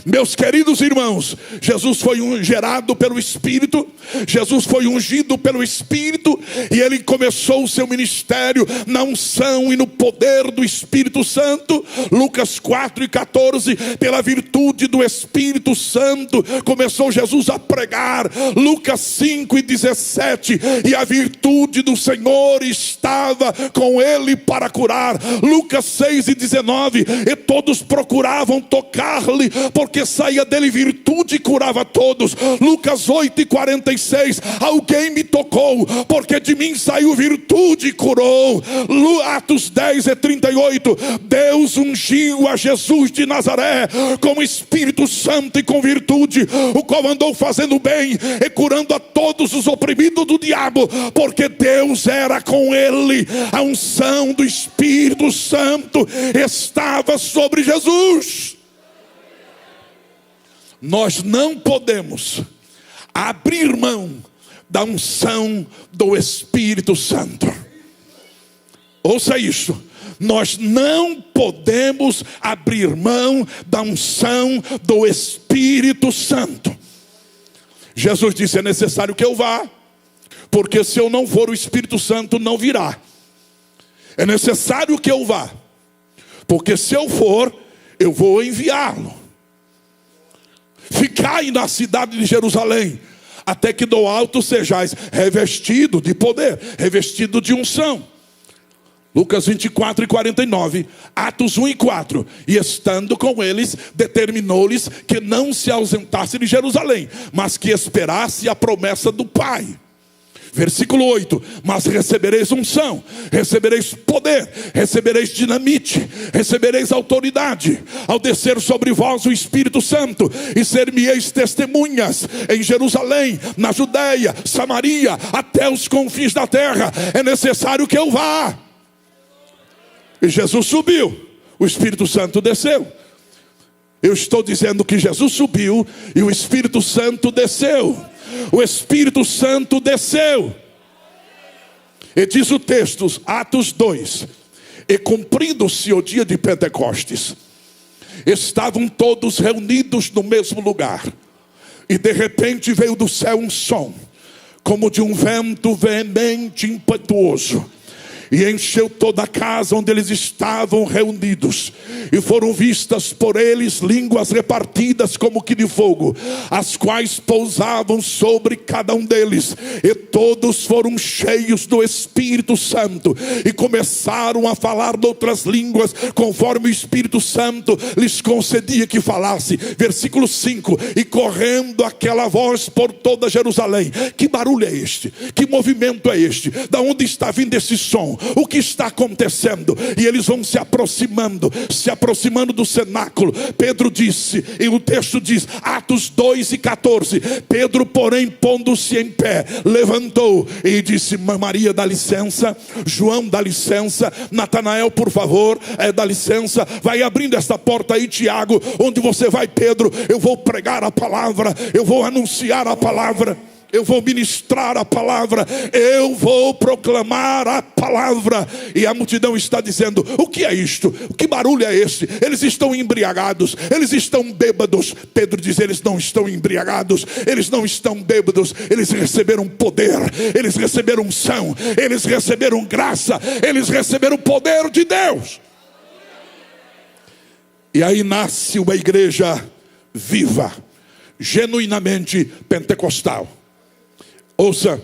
Meus queridos irmãos, Jesus foi gerado pelo Espírito, Jesus foi ungido pelo Espírito, e ele começou o seu ministério na unção e no poder do Espírito Santo. Lucas 4:14, pela virtude do Espírito Santo começou Jesus a pregar. Lucas 5:17, e a virtude do Senhor estava com ele para curar. Lucas 6:19, e todos procuravam tocar-lhe, porque saía dele virtude e curava todos. Lucas 8:46, alguém me tocou, porque de mim saiu virtude e curou. Atos 10:38, Deus ungiu a Jesus de Nazaré com o Espírito Santo e com virtude, o qual andou fazendo bem e curando a todos os oprimidos do diabo, porque Deus era com ele. A unção do Espírito Santo estava sobre Jesus. Nós não podemos abrir mão da unção do Espírito Santo. Ouça isso. Nós não podemos abrir mão da unção do Espírito Santo. Jesus disse: é necessário que eu vá, porque se eu não for, o Espírito Santo não virá. É necessário que eu vá, porque se eu for, eu vou enviá-lo. Ficai na cidade de Jerusalém, até que do alto sejais revestido de poder, revestido de unção. Lucas 24:49, Atos 1:4. E estando com eles, determinou-lhes que não se ausentasse de Jerusalém, mas que esperasse a promessa do Pai. Versículo 8, mas recebereis unção, recebereis poder, recebereis dinamite, recebereis autoridade, ao descer sobre vós o Espírito Santo, e ser-me-eis testemunhas em Jerusalém, na Judeia, Samaria, até os confins da terra. É necessário que eu vá. E Jesus subiu, o Espírito Santo desceu. Eu estou dizendo que Jesus subiu e o Espírito Santo desceu. O Espírito Santo desceu. E diz o texto, Atos 2: e cumprindo-se o dia de Pentecostes, estavam todos reunidos no mesmo lugar. E de repente veio do céu um som, como de um vento veemente e impetuoso, e encheu toda a casa onde eles estavam reunidos. E foram vistas por eles línguas repartidas como que de fogo, as quais pousavam sobre cada um deles. E todos foram cheios do Espírito Santo, e começaram a falar de outras línguas, conforme o Espírito Santo lhes concedia que falasse. Versículo 5, e correndo aquela voz por toda Jerusalém. Que barulho é este? Que movimento é este? Da onde está vindo esse som? O que está acontecendo? E eles vão se aproximando do cenáculo. Pedro disse, e o texto diz, Atos 2:14, Pedro, porém, pondo-se em pé, levantou e disse: Maria, dá licença. João, dá licença. Natanael, por favor, dá licença. Vai abrindo esta porta aí, Tiago. Onde você vai, Pedro? Eu vou pregar a palavra, eu vou anunciar a palavra, eu vou ministrar a palavra, eu vou proclamar a palavra. E a multidão está dizendo: o que é isto? Que barulho é esse? Eles estão embriagados, eles estão bêbados. Pedro diz: eles não estão embriagados, eles não estão bêbados. Eles receberam poder, eles receberam unção, eles receberam graça, eles receberam o poder de Deus. E aí nasce uma igreja viva, genuinamente pentecostal. Ouça,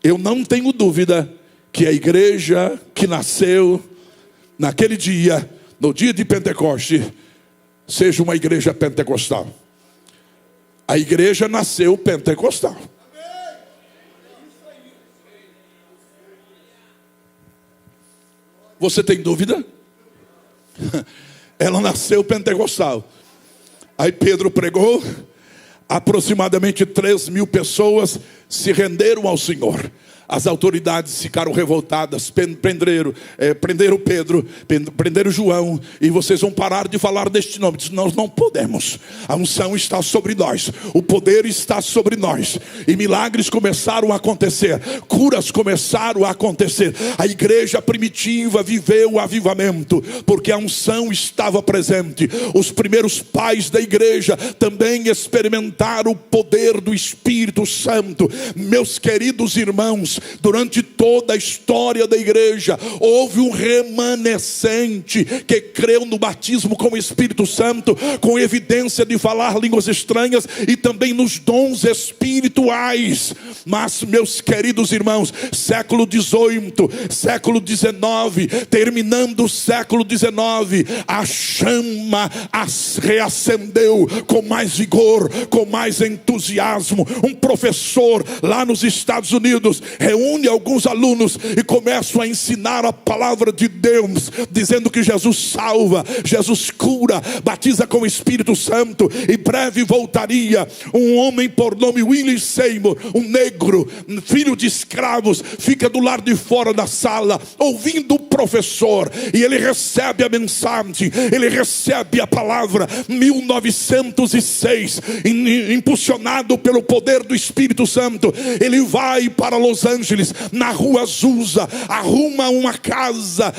eu não tenho dúvida que a igreja que nasceu naquele dia, no dia de Pentecoste, seja uma igreja pentecostal. A igreja nasceu pentecostal. Você tem dúvida? Ela nasceu pentecostal. Aí Pedro pregou, aproximadamente 3.000 pessoas se renderam ao Senhor. As autoridades ficaram revoltadas, prenderam Pedro, prenderam João. E vocês vão parar de falar deste nome. Nós não podemos. A unção está sobre nós, o poder está sobre nós. E milagres começaram a acontecer, curas começaram a acontecer. A igreja primitiva viveu o avivamento, porque a unção estava presente. Os primeiros pais da igreja também experimentaram o poder do Espírito Santo. Meus queridos irmãos, durante toda a história da igreja, houve um remanescente que creu no batismo com o Espírito Santo, com evidência de falar línguas estranhas e também nos dons espirituais. Mas, meus queridos irmãos, século XVIII, século XIX, terminando o século XIX, a chama reacendeu com mais vigor, com mais entusiasmo. Um professor lá nos Estados Unidos reúne alguns alunos e começa a ensinar a palavra de Deus, dizendo que Jesus salva, Jesus cura, batiza com o Espírito Santo. E breve voltaria um homem por nome Willie Seymour, um negro, filho de escravos, fica do lado de fora da sala, ouvindo o professor, e ele recebe a mensagem, ele recebe a palavra. 1906, impulsionado pelo poder do Espírito Santo, ele vai para Los Angeles, na rua Azusa, arruma uma casa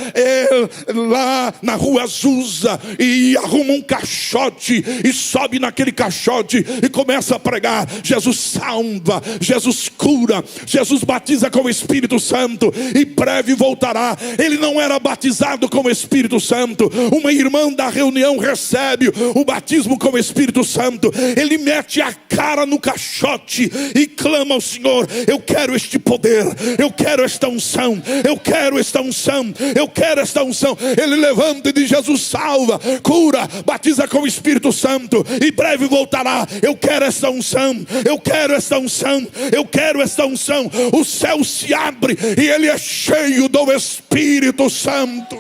lá na rua Azusa, e arruma um caixote, e sobe naquele caixote, e começa a pregar: Jesus salva, Jesus cura, Jesus batiza com o Espírito Santo, e breve voltará. Ele não era batizado com o Espírito Santo. Uma irmã da reunião recebe o batismo com o Espírito Santo. Ele mete a cara no caixote e clama ao Senhor: eu quero este poder, eu quero esta unção, eu quero esta unção, eu quero esta unção. Ele levanta e diz: Jesus salva, cura, batiza com o Espírito Santo, e breve voltará. Eu quero esta unção, eu quero esta unção, eu quero esta unção. O céu se abre e ele é cheio do Espírito Santo.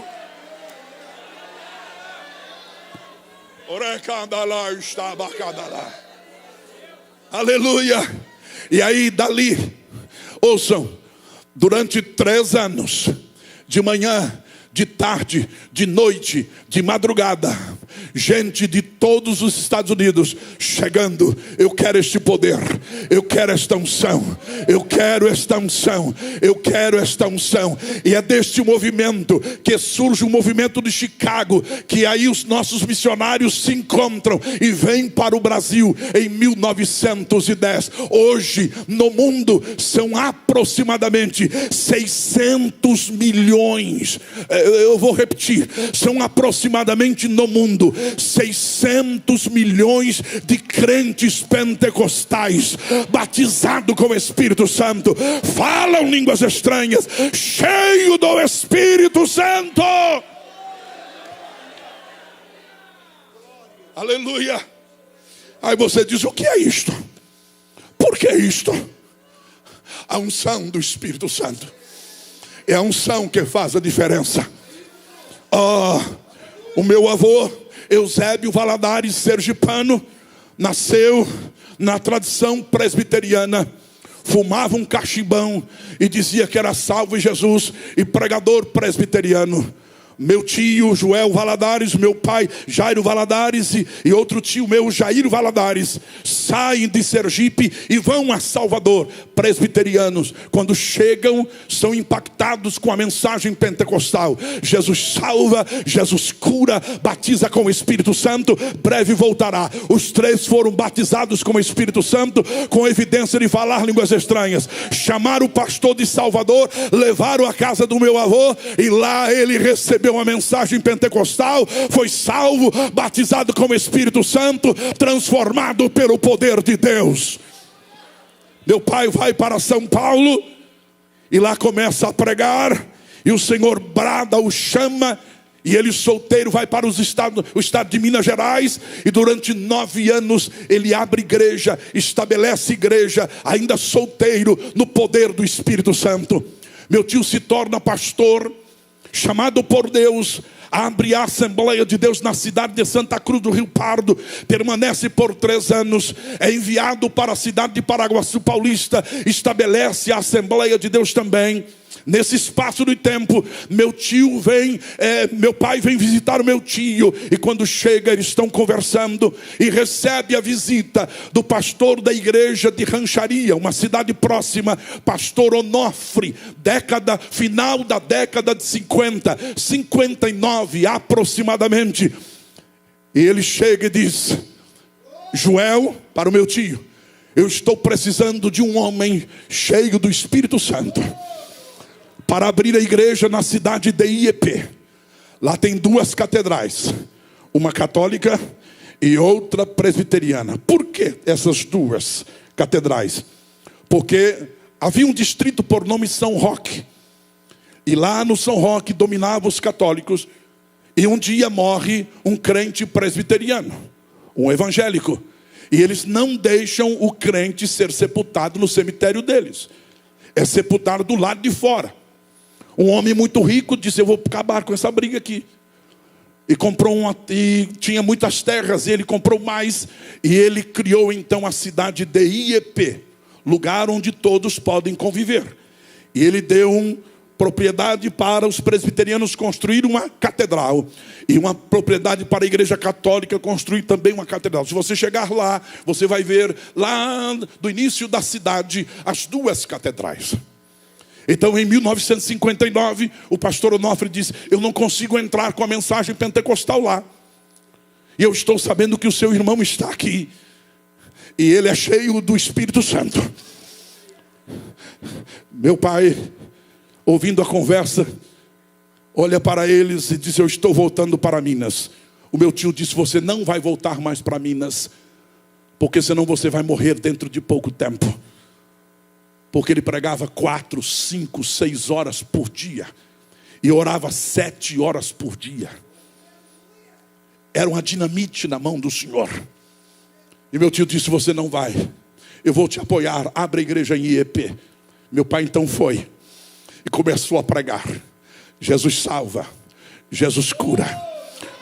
Aleluia. E aí dali, ouçam, durante 3 anos, de manhã, de tarde, de noite, de madrugada, gente de todos os Estados Unidos chegando: eu quero este poder, eu quero esta unção, eu quero esta unção, eu quero esta unção. E é deste movimento que surge o movimento de Chicago, que aí os nossos missionários se encontram e vêm para o Brasil em 1910. Hoje no mundo são aproximadamente 600 milhões, eu vou repetir, são aproximadamente no mundo 600 milhões de crentes pentecostais batizados com o Espírito Santo, falam línguas estranhas, cheio do Espírito Santo. Aleluia. Aí você diz: o que é isto? Por que isto? A unção do Espírito Santo é a unção que faz a diferença. O meu avô Eusébio Valadares, sergipano, nasceu na tradição presbiteriana, fumava um cachimbão e dizia que era salvo em Jesus, e pregador presbiteriano. Meu tio Joel Valadares, meu pai Jairo Valadares e outro tio meu Jair Valadares saem de Sergipe e vão a Salvador, presbiterianos. Quando chegam, são impactados com a mensagem pentecostal: Jesus salva, Jesus cura, batiza com o Espírito Santo, breve voltará. Os 3 foram batizados com o Espírito Santo, com evidência de falar línguas estranhas. Chamaram o pastor de Salvador, levaram à casa do meu avô, e lá ele recebeu uma mensagem pentecostal, foi salvo, batizado com o Espírito Santo, transformado pelo poder de Deus. Meu pai vai para São Paulo e lá começa a pregar, e o Senhor brada, o chama, e ele solteiro vai para o estado de Minas Gerais, e durante 9 anos ele abre igreja, estabelece igreja, ainda solteiro, no poder do Espírito Santo. Meu tio se torna pastor, chamado por Deus, abre a Assembleia de Deus na cidade de Santa Cruz do Rio Pardo, permanece por 3 anos, é enviado para a cidade de Paraguaçu Paulista, estabelece a Assembleia de Deus também. Nesse espaço do tempo, meu pai vem visitar o meu tio, e quando chega, eles estão conversando, e recebe a visita do pastor da igreja de Rancharia, uma cidade próxima, pastor Onofre, final da década de 50, 59 aproximadamente. E ele chega e diz: Joel, para o meu tio, Eu estou precisando de um homem cheio do Espírito Santo para abrir a igreja na cidade de IEP. Lá tem 2 catedrais, uma católica e outra presbiteriana. Por que essas 2 catedrais? Porque havia um distrito por nome São Roque. E lá no São Roque dominava os católicos. E um dia morre um crente presbiteriano, um evangélico. E eles não deixam o crente ser sepultado no cemitério deles. É sepultado do lado de fora. Um homem muito rico disse: eu vou acabar com essa briga aqui. E e tinha muitas terras, e ele comprou mais. E ele criou então a cidade de IEP, lugar onde todos podem conviver. E ele deu propriedade para os presbiterianos construir uma catedral, e uma propriedade para a igreja católica construir também uma catedral. Se você chegar lá, você vai ver lá do início da cidade as 2 catedrais. Então em 1959 o pastor Onofre disse: eu não consigo entrar com a mensagem pentecostal lá, e eu estou sabendo que o seu irmão está aqui, e ele é cheio do Espírito Santo. Meu pai, ouvindo a conversa, olha para eles e diz: eu estou voltando para Minas. O meu tio disse: você não vai voltar mais para Minas, porque senão você vai morrer dentro de pouco tempo. Porque ele pregava 4, 5, 6 horas por dia, e orava 7 horas por dia. Era uma dinamite na mão do Senhor. E meu tio disse: você não vai, eu vou te apoiar, abre a igreja em IEP. Meu pai então foi e começou a pregar: Jesus salva, Jesus cura,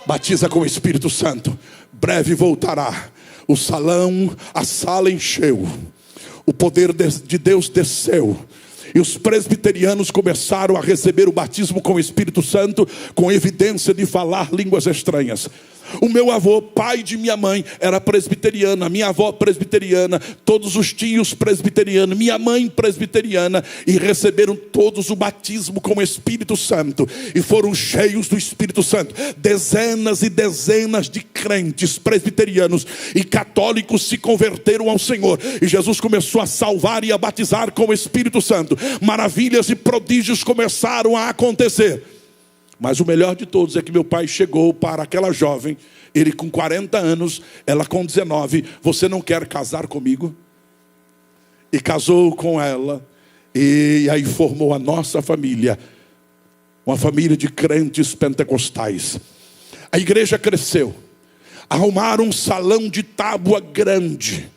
batiza com o Espírito Santo, breve voltará. O salão, a sala encheu, o poder de Deus desceu, e os presbiterianos começaram a receber o batismo com o Espírito Santo, com evidência de falar línguas estranhas. O meu avô, pai de minha mãe, era presbiteriana, minha avó presbiteriana, todos os tios presbiterianos, minha mãe presbiteriana, e receberam todos o batismo com o Espírito Santo, e foram cheios do Espírito Santo. Dezenas e dezenas de crentes presbiterianos e católicos se converteram ao Senhor, e Jesus começou a salvar e a batizar com o Espírito Santo. Maravilhas e prodígios começaram a acontecer. Mas o melhor de todos é que meu pai chegou para aquela jovem, ele com 40 anos, ela com 19, você não quer casar comigo? E casou com ela, e aí formou a nossa família, uma família de crentes pentecostais. A igreja cresceu, arrumaram um salão de tábua grande,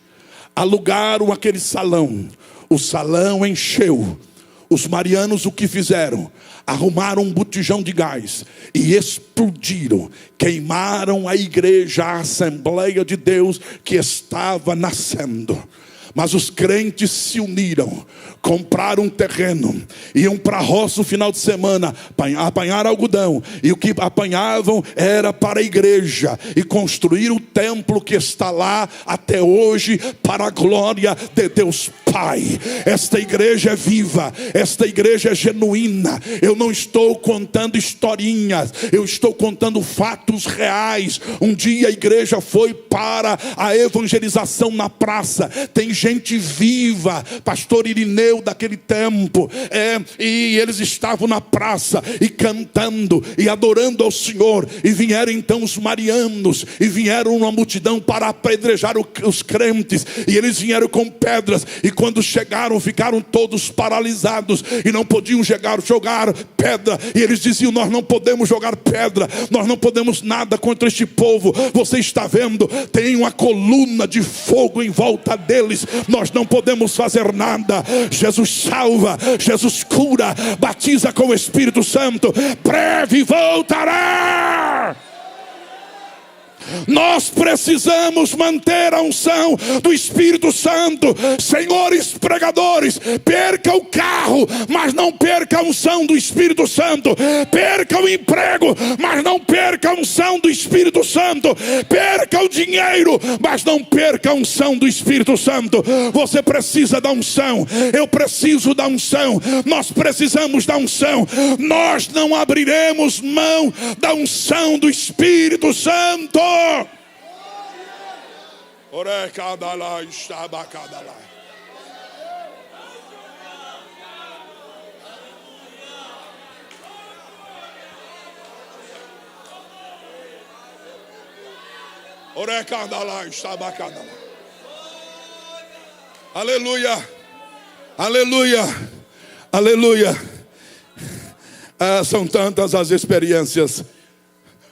alugaram aquele salão, o salão encheu. Os marianos o que fizeram? Arrumaram um botijão de gás e explodiram, queimaram a igreja, a Assembleia de Deus que estava nascendo. Mas os crentes se uniram, compraram um terreno, iam para a roça no final de semana, apanhar algodão, e o que apanhavam era para a igreja, e construir o templo que está lá até hoje, para a glória de Deus Pai. Esta igreja é viva, esta igreja é genuína. Eu não estou contando historinhas, eu estou contando fatos reais. Um dia a igreja foi para a evangelização na praça, tem gente viva, pastor Irineu daquele tempo, e eles estavam na praça e cantando e adorando ao Senhor, e vieram então os marianos, e vieram uma multidão para apedrejar os crentes, e eles vieram com pedras, e quando chegaram ficaram todos paralisados, e não podiam jogar pedra, e eles diziam: nós não podemos jogar pedra, nós não podemos nada contra este povo, você está vendo, tem uma coluna de fogo em volta deles, nós não podemos fazer nada. Jesus salva, Jesus cura, batiza com o Espírito Santo, breve voltará. Nós precisamos manter a unção do Espírito Santo. Senhores pregadores, perca o carro, mas não perca a unção do Espírito Santo. Perca o emprego, mas não perca a unção do Espírito Santo. Perca o dinheiro, mas não perca a unção do Espírito Santo. Você precisa da unção, eu preciso da unção, nós precisamos da unção. Nós não abriremos mão da unção do Espírito Santo. Orecadalai, estabacadalai. Orecadalai, estabacadalai. Aleluia. Aleluia. Aleluia. São tantas as experiências,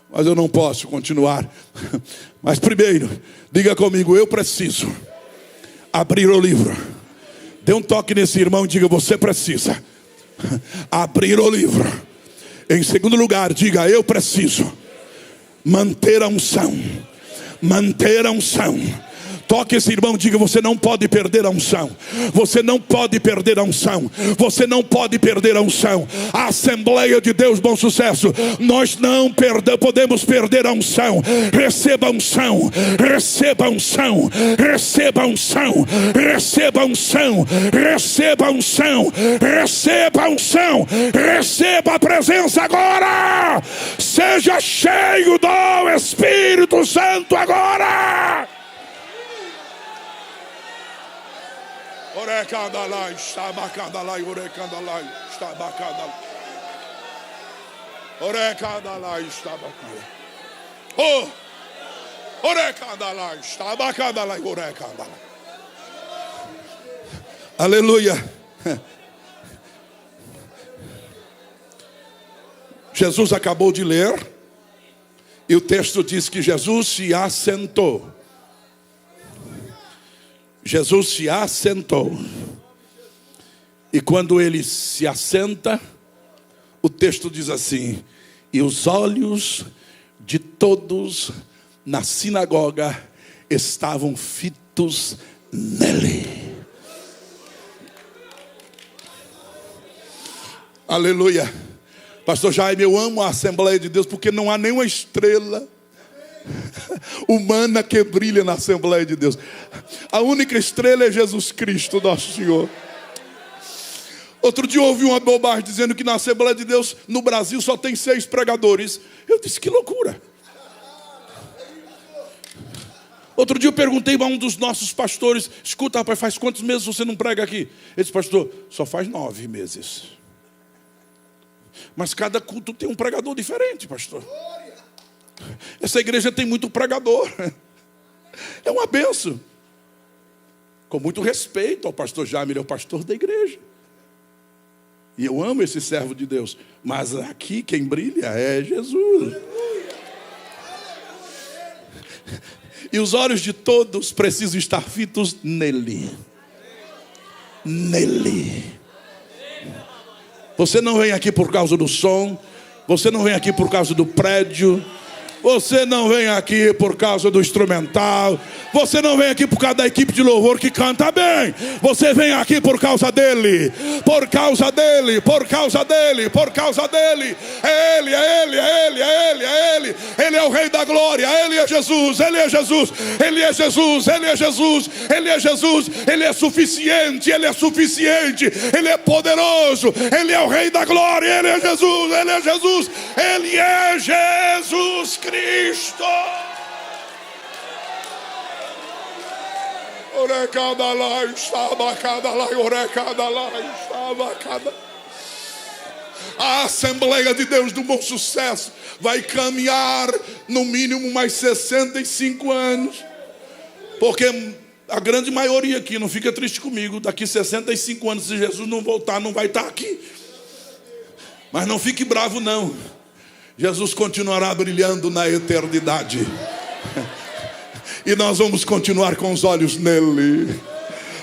mas eu não posso continuar. Mas primeiro, diga comigo: eu preciso abrir o livro. Dê um toque nesse irmão e diga: você precisa abrir o livro. Em segundo lugar, diga: eu preciso manter a unção. Manter a unção. Toque esse irmão e diga: você não pode perder a unção. Você não pode perder a unção. Você não pode perder a unção. A Assembleia de Deus Bom Sucesso, nós não podemos perder a unção. Receba a unção. Receba a unção. Receba a unção. Receba a unção. Receba a unção. Receba a unção. Receba a presença agora. Seja cheio do Espírito Santo agora. Orecadalai, estabacadalai, orecadalai, estabacadalai. Orecadalai, estabacadalai. Oh! Orecadalai, estabacadalai, orecadalai. Aleluia. Jesus acabou de ler e o texto diz que Jesus se assentou. Jesus se assentou. E quando ele se assenta, o texto diz assim: e os olhos de todos na sinagoga estavam fitos nele. Aleluia. Pastor Jaime, eu amo a Assembleia de Deus porque não há nenhuma estrela humana que brilha na Assembleia de Deus. A única estrela é Jesus Cristo, nosso Senhor. Outro dia eu ouvi uma bobagem dizendo que na Assembleia de Deus no Brasil só tem 6 pregadores. Eu disse: que loucura. Outro dia eu perguntei a um dos nossos pastores: escuta, rapaz, faz quantos meses você não prega aqui? Ele disse: pastor, só faz 9 meses. Mas cada culto tem um pregador diferente, pastor. Essa igreja tem muito pregador. É uma benção. Com muito respeito ao pastor Jaime, ele é o pastor da igreja. E eu amo esse servo de Deus. Mas aqui quem brilha é Jesus. E os olhos de todos precisam estar fitos nele. Nele. Você não vem aqui por causa do som. Você não vem aqui por causa do prédio. Você não vem aqui por causa do instrumental. Você não vem aqui por causa da equipe de louvor que canta bem. Você vem aqui por causa dele. Por causa dele, por causa dele, por causa dele. É ele, é ele, é ele, é ele, é ele. Ele é o Rei da Glória, ele é Jesus, ele é Jesus. Ele é Jesus, ele é Jesus. Ele é Jesus, ele é suficiente, ele é suficiente. Ele é poderoso, ele é o Rei da Glória. Ele é Jesus, ele é Jesus. Ele é Jesus Cristo. Orecadalai, estabacadalai, orecadalai, estabacadalai. A Assembleia de Deus do Bom Sucesso vai caminhar no mínimo mais 65 anos. Porque a grande maioria aqui, não fica triste comigo, daqui 65 anos, se Jesus não voltar, não vai estar aqui. Mas não fique bravo não. Jesus continuará brilhando na eternidade. E nós vamos continuar com os olhos nele.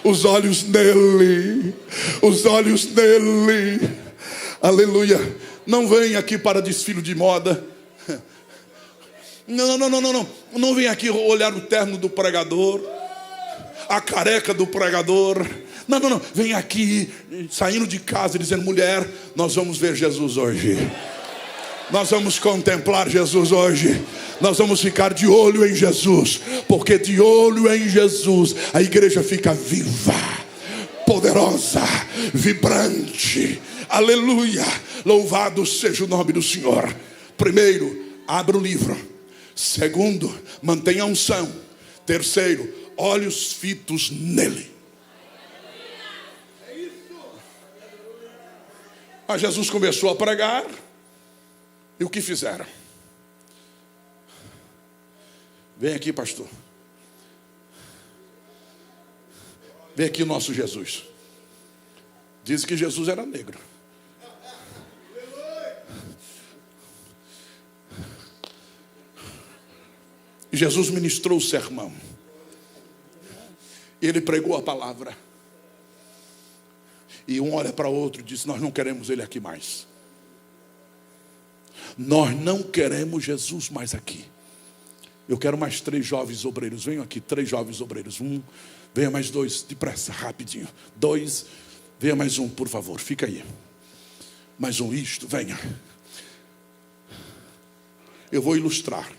Os olhos nele. Os olhos nele. Aleluia. Não vem aqui para desfile de moda. Não. Não vem aqui olhar o terno do pregador, a careca do pregador. Não. Vem aqui saindo de casa dizendo: mulher, nós vamos ver Jesus hoje. Nós vamos contemplar Jesus hoje. Nós vamos ficar de olho em Jesus. Porque de olho em Jesus a igreja fica viva, poderosa, vibrante. Aleluia. Louvado seja o nome do Senhor. Primeiro, abra o livro. Segundo, mantenha a unção. Terceiro, olhos fitos nele. Mas Jesus começou a pregar. E o que fizeram? Vem aqui, pastor. Vem aqui o nosso Jesus. Diz que Jesus era negro. E Jesus ministrou o sermão. Ele pregou a palavra. E um olha para o outro e diz: nós não queremos ele aqui mais. Nós não queremos Jesus mais aqui. Eu quero mais 3 jovens obreiros. Venham aqui, 3 jovens obreiros. 1, venha mais 2, depressa, rapidinho. 2, venha mais 1, por favor, fica aí. Mais um, isto, venha. Eu vou ilustrar.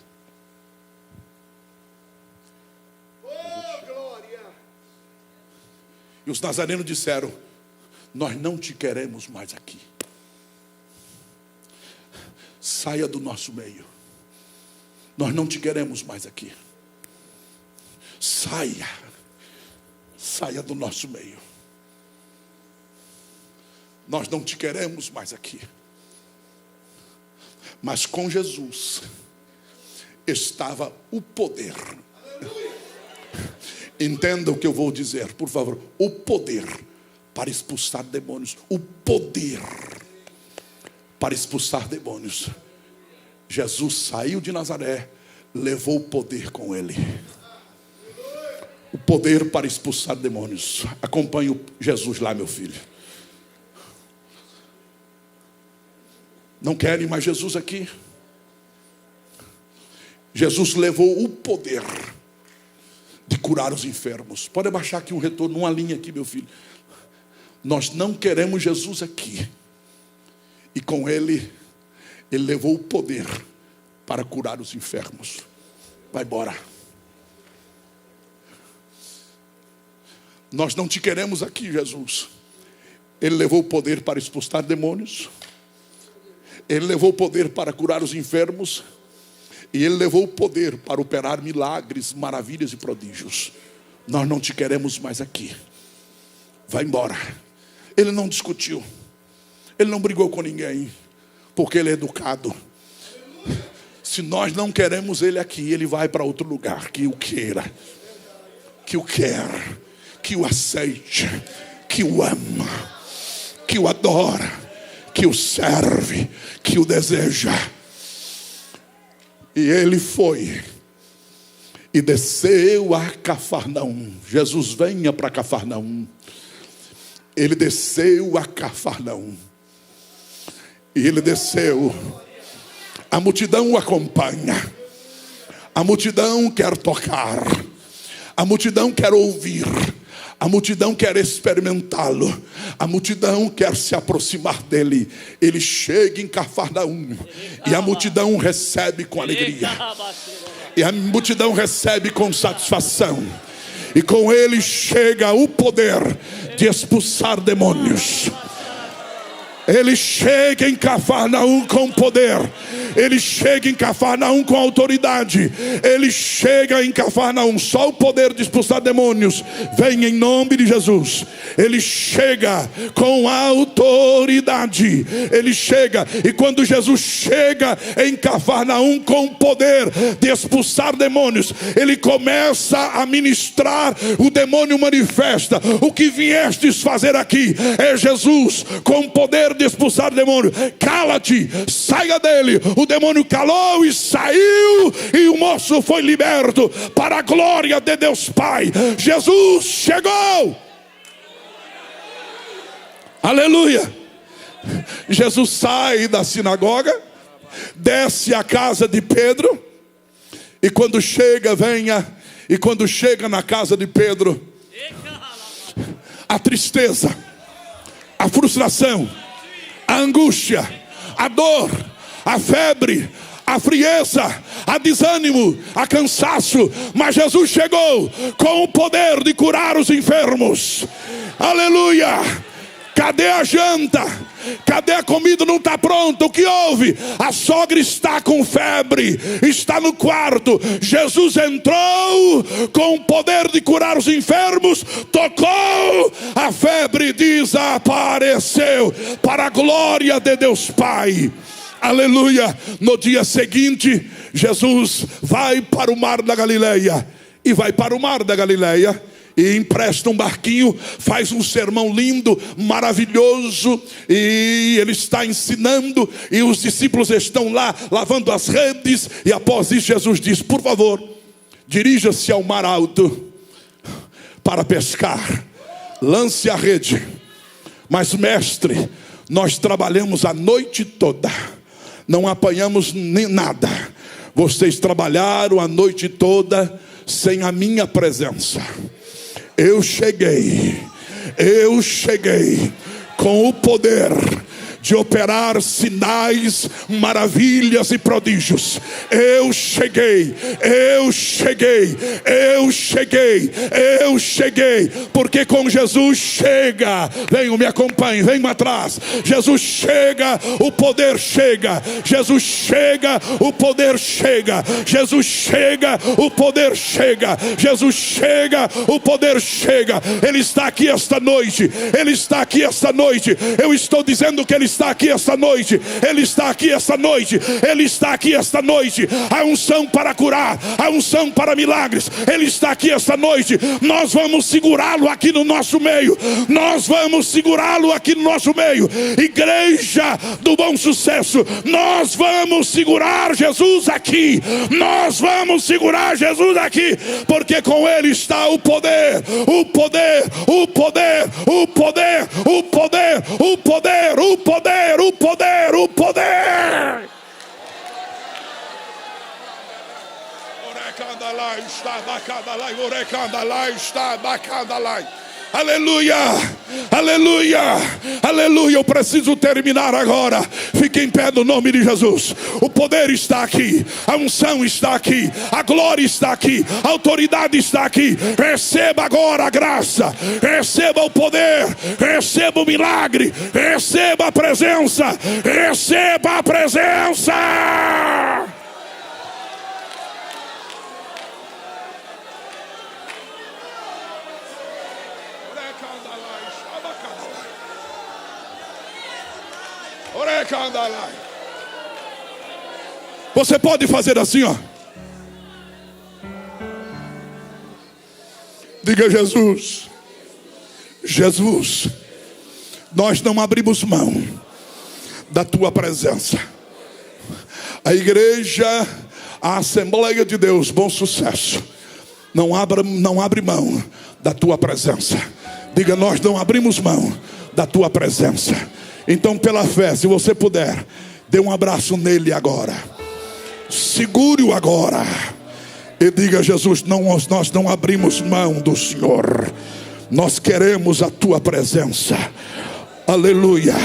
E os nazarenos disseram: nós não te queremos mais aqui. Saia do nosso meio. Nós não te queremos mais aqui. Saia. Saia do nosso meio. Nós não te queremos mais aqui. Mas com Jesus estava o poder. Entenda o que eu vou dizer, por favor. O poder para expulsar demônios. O poder para expulsar demônios. Jesus saiu de Nazaré, levou o poder com ele. O poder para expulsar demônios. Acompanhe Jesus lá, meu filho. Não querem mais Jesus aqui? Jesus levou o poder de curar os enfermos. Pode abaixar aqui um retorno, uma linha aqui, meu filho. Nós não queremos Jesus aqui. E com ele levou o poder para curar os enfermos. Vai embora. Nós não te queremos aqui, Jesus. Ele levou o poder para expulsar demônios. Ele levou o poder para curar os enfermos. E ele levou o poder para operar milagres, maravilhas e prodígios. Nós não te queremos mais aqui. Vai embora. Ele não discutiu. Ele não brigou com ninguém. Porque ele é educado. Se nós não queremos ele aqui, ele vai para outro lugar que o queira. Que o quer. Que o aceite. Que o ama. Que o adora. Que o serve. Que o deseja. E ele foi e desceu a Cafarnaum. Jesus, venha para Cafarnaum. Ele desceu a Cafarnaum. E ele desceu. A multidão o acompanha. A multidão quer tocar. A multidão quer ouvir. A multidão quer experimentá-lo. A multidão quer se aproximar dele. Ele chega em Cafarnaum. E a multidão recebe com alegria. E a multidão recebe com satisfação. E com ele chega o poder de expulsar demônios. Ele chega em Cafarnaum com poder. Ele chega em Cafarnaum com autoridade. Ele chega em Cafarnaum. Só o poder de expulsar demônios vem em nome de Jesus. Ele chega com autoridade. Ele chega. E quando Jesus chega em Cafarnaum com poder de expulsar demônios, ele começa a ministrar. O demônio manifesta: o que viestes fazer aqui? É Jesus com poder de expulsar demônio. Cala-te, saia dele. O demônio calou e saiu, e o moço foi liberto para a glória de Deus Pai. Jesus chegou. Aleluia. Jesus sai da sinagoga, desce à casa de Pedro, e quando chega, e quando chega na casa de Pedro, a tristeza, a frustração, a angústia, a dor, a febre, a frieza, a desânimo, a cansaço. Mas Jesus chegou com o poder de curar os enfermos. Aleluia! Cadê a janta? Cadê a comida? Não está pronta. O que houve? A sogra está com febre, está no quarto. Jesus entrou com o poder de curar os enfermos, tocou, a febre desapareceu, para a glória de Deus Pai. Aleluia. No dia seguinte, Jesus vai para o mar da Galileia. E vai para o mar da Galileia e empresta um barquinho, faz um sermão lindo, maravilhoso, e ele está ensinando, e os discípulos estão lá lavando as redes, e após isso Jesus diz: por favor, dirija-se ao mar alto para pescar, lance a rede. Mas mestre, nós trabalhamos a noite toda, não apanhamos nem nada. Vocês trabalharam a noite toda sem a minha presença. Eu cheguei com o poder de operar sinais, maravilhas e prodígios. Eu cheguei, porque com Jesus chega, venham, me acompanhem, venham atrás. Jesus chega, o poder chega. Jesus chega, o poder chega. Jesus chega, o poder chega. Jesus chega, o poder chega. Ele está aqui esta noite. Ele está aqui esta noite. Eu estou dizendo que Ele está aqui esta noite. Ele está aqui esta noite. Ele está aqui esta noite. A unção para curar, a unção para milagres. Ele está aqui esta noite. Nós vamos segurá-lo aqui no nosso meio. Nós vamos segurá-lo aqui no nosso meio. Igreja do Bom Sucesso, nós vamos segurar Jesus aqui. Nós vamos segurar Jesus aqui, porque com Ele está o poder, o poder, o poder, o poder, o poder, o poder, o poder, o poder, o poder. Aleluia, aleluia, aleluia. Eu preciso terminar agora. Fique em pé no nome de Jesus. O poder está aqui, a unção está aqui, a glória está aqui, a autoridade está aqui. Receba agora a graça, receba o poder, receba o milagre, receba a presença, receba a presença. Você pode fazer assim, ó. Diga: Jesus, Jesus, nós não abrimos mão da tua presença. A igreja, a Assembleia de Deus Bom Sucesso, não abre mão da tua presença. Diga: nós não abrimos mão da tua presença. Então, pela fé, se você puder, dê um abraço nele agora. Segure-o agora. E diga: Jesus, nós não abrimos mão do Senhor. Nós queremos a tua presença. Aleluia.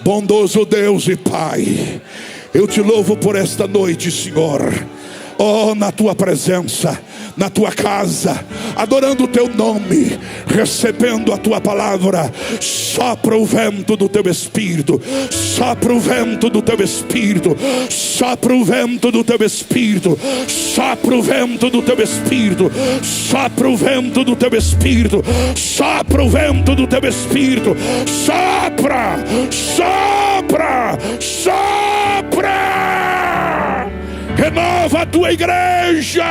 Bondoso Deus e Pai, eu te louvo por esta noite, Senhor. Oh, na tua presença, na tua casa, adorando o teu nome, recebendo a tua palavra. Sopra o vento do teu Espírito, sopra o vento do teu Espírito, sopra o vento do teu Espírito, sopra o vento do teu Espírito, sopra o vento do teu Espírito, sopra o vento do teu Espírito, sopra, sopra, sopra. Renova a tua igreja.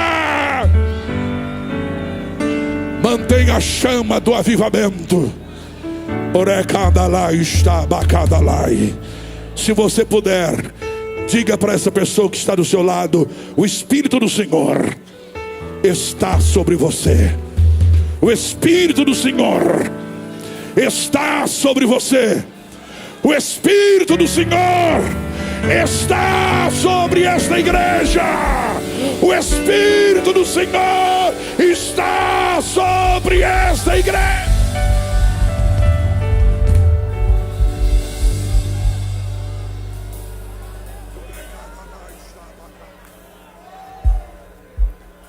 Mantenha a chama do avivamento. Se você puder, diga para essa pessoa que está do seu lado: o Espírito do Senhor está sobre você. O Espírito do Senhor está sobre você. O Espírito do Senhor está sobre esta igreja. O Espírito do Senhor está sobre esta igreja.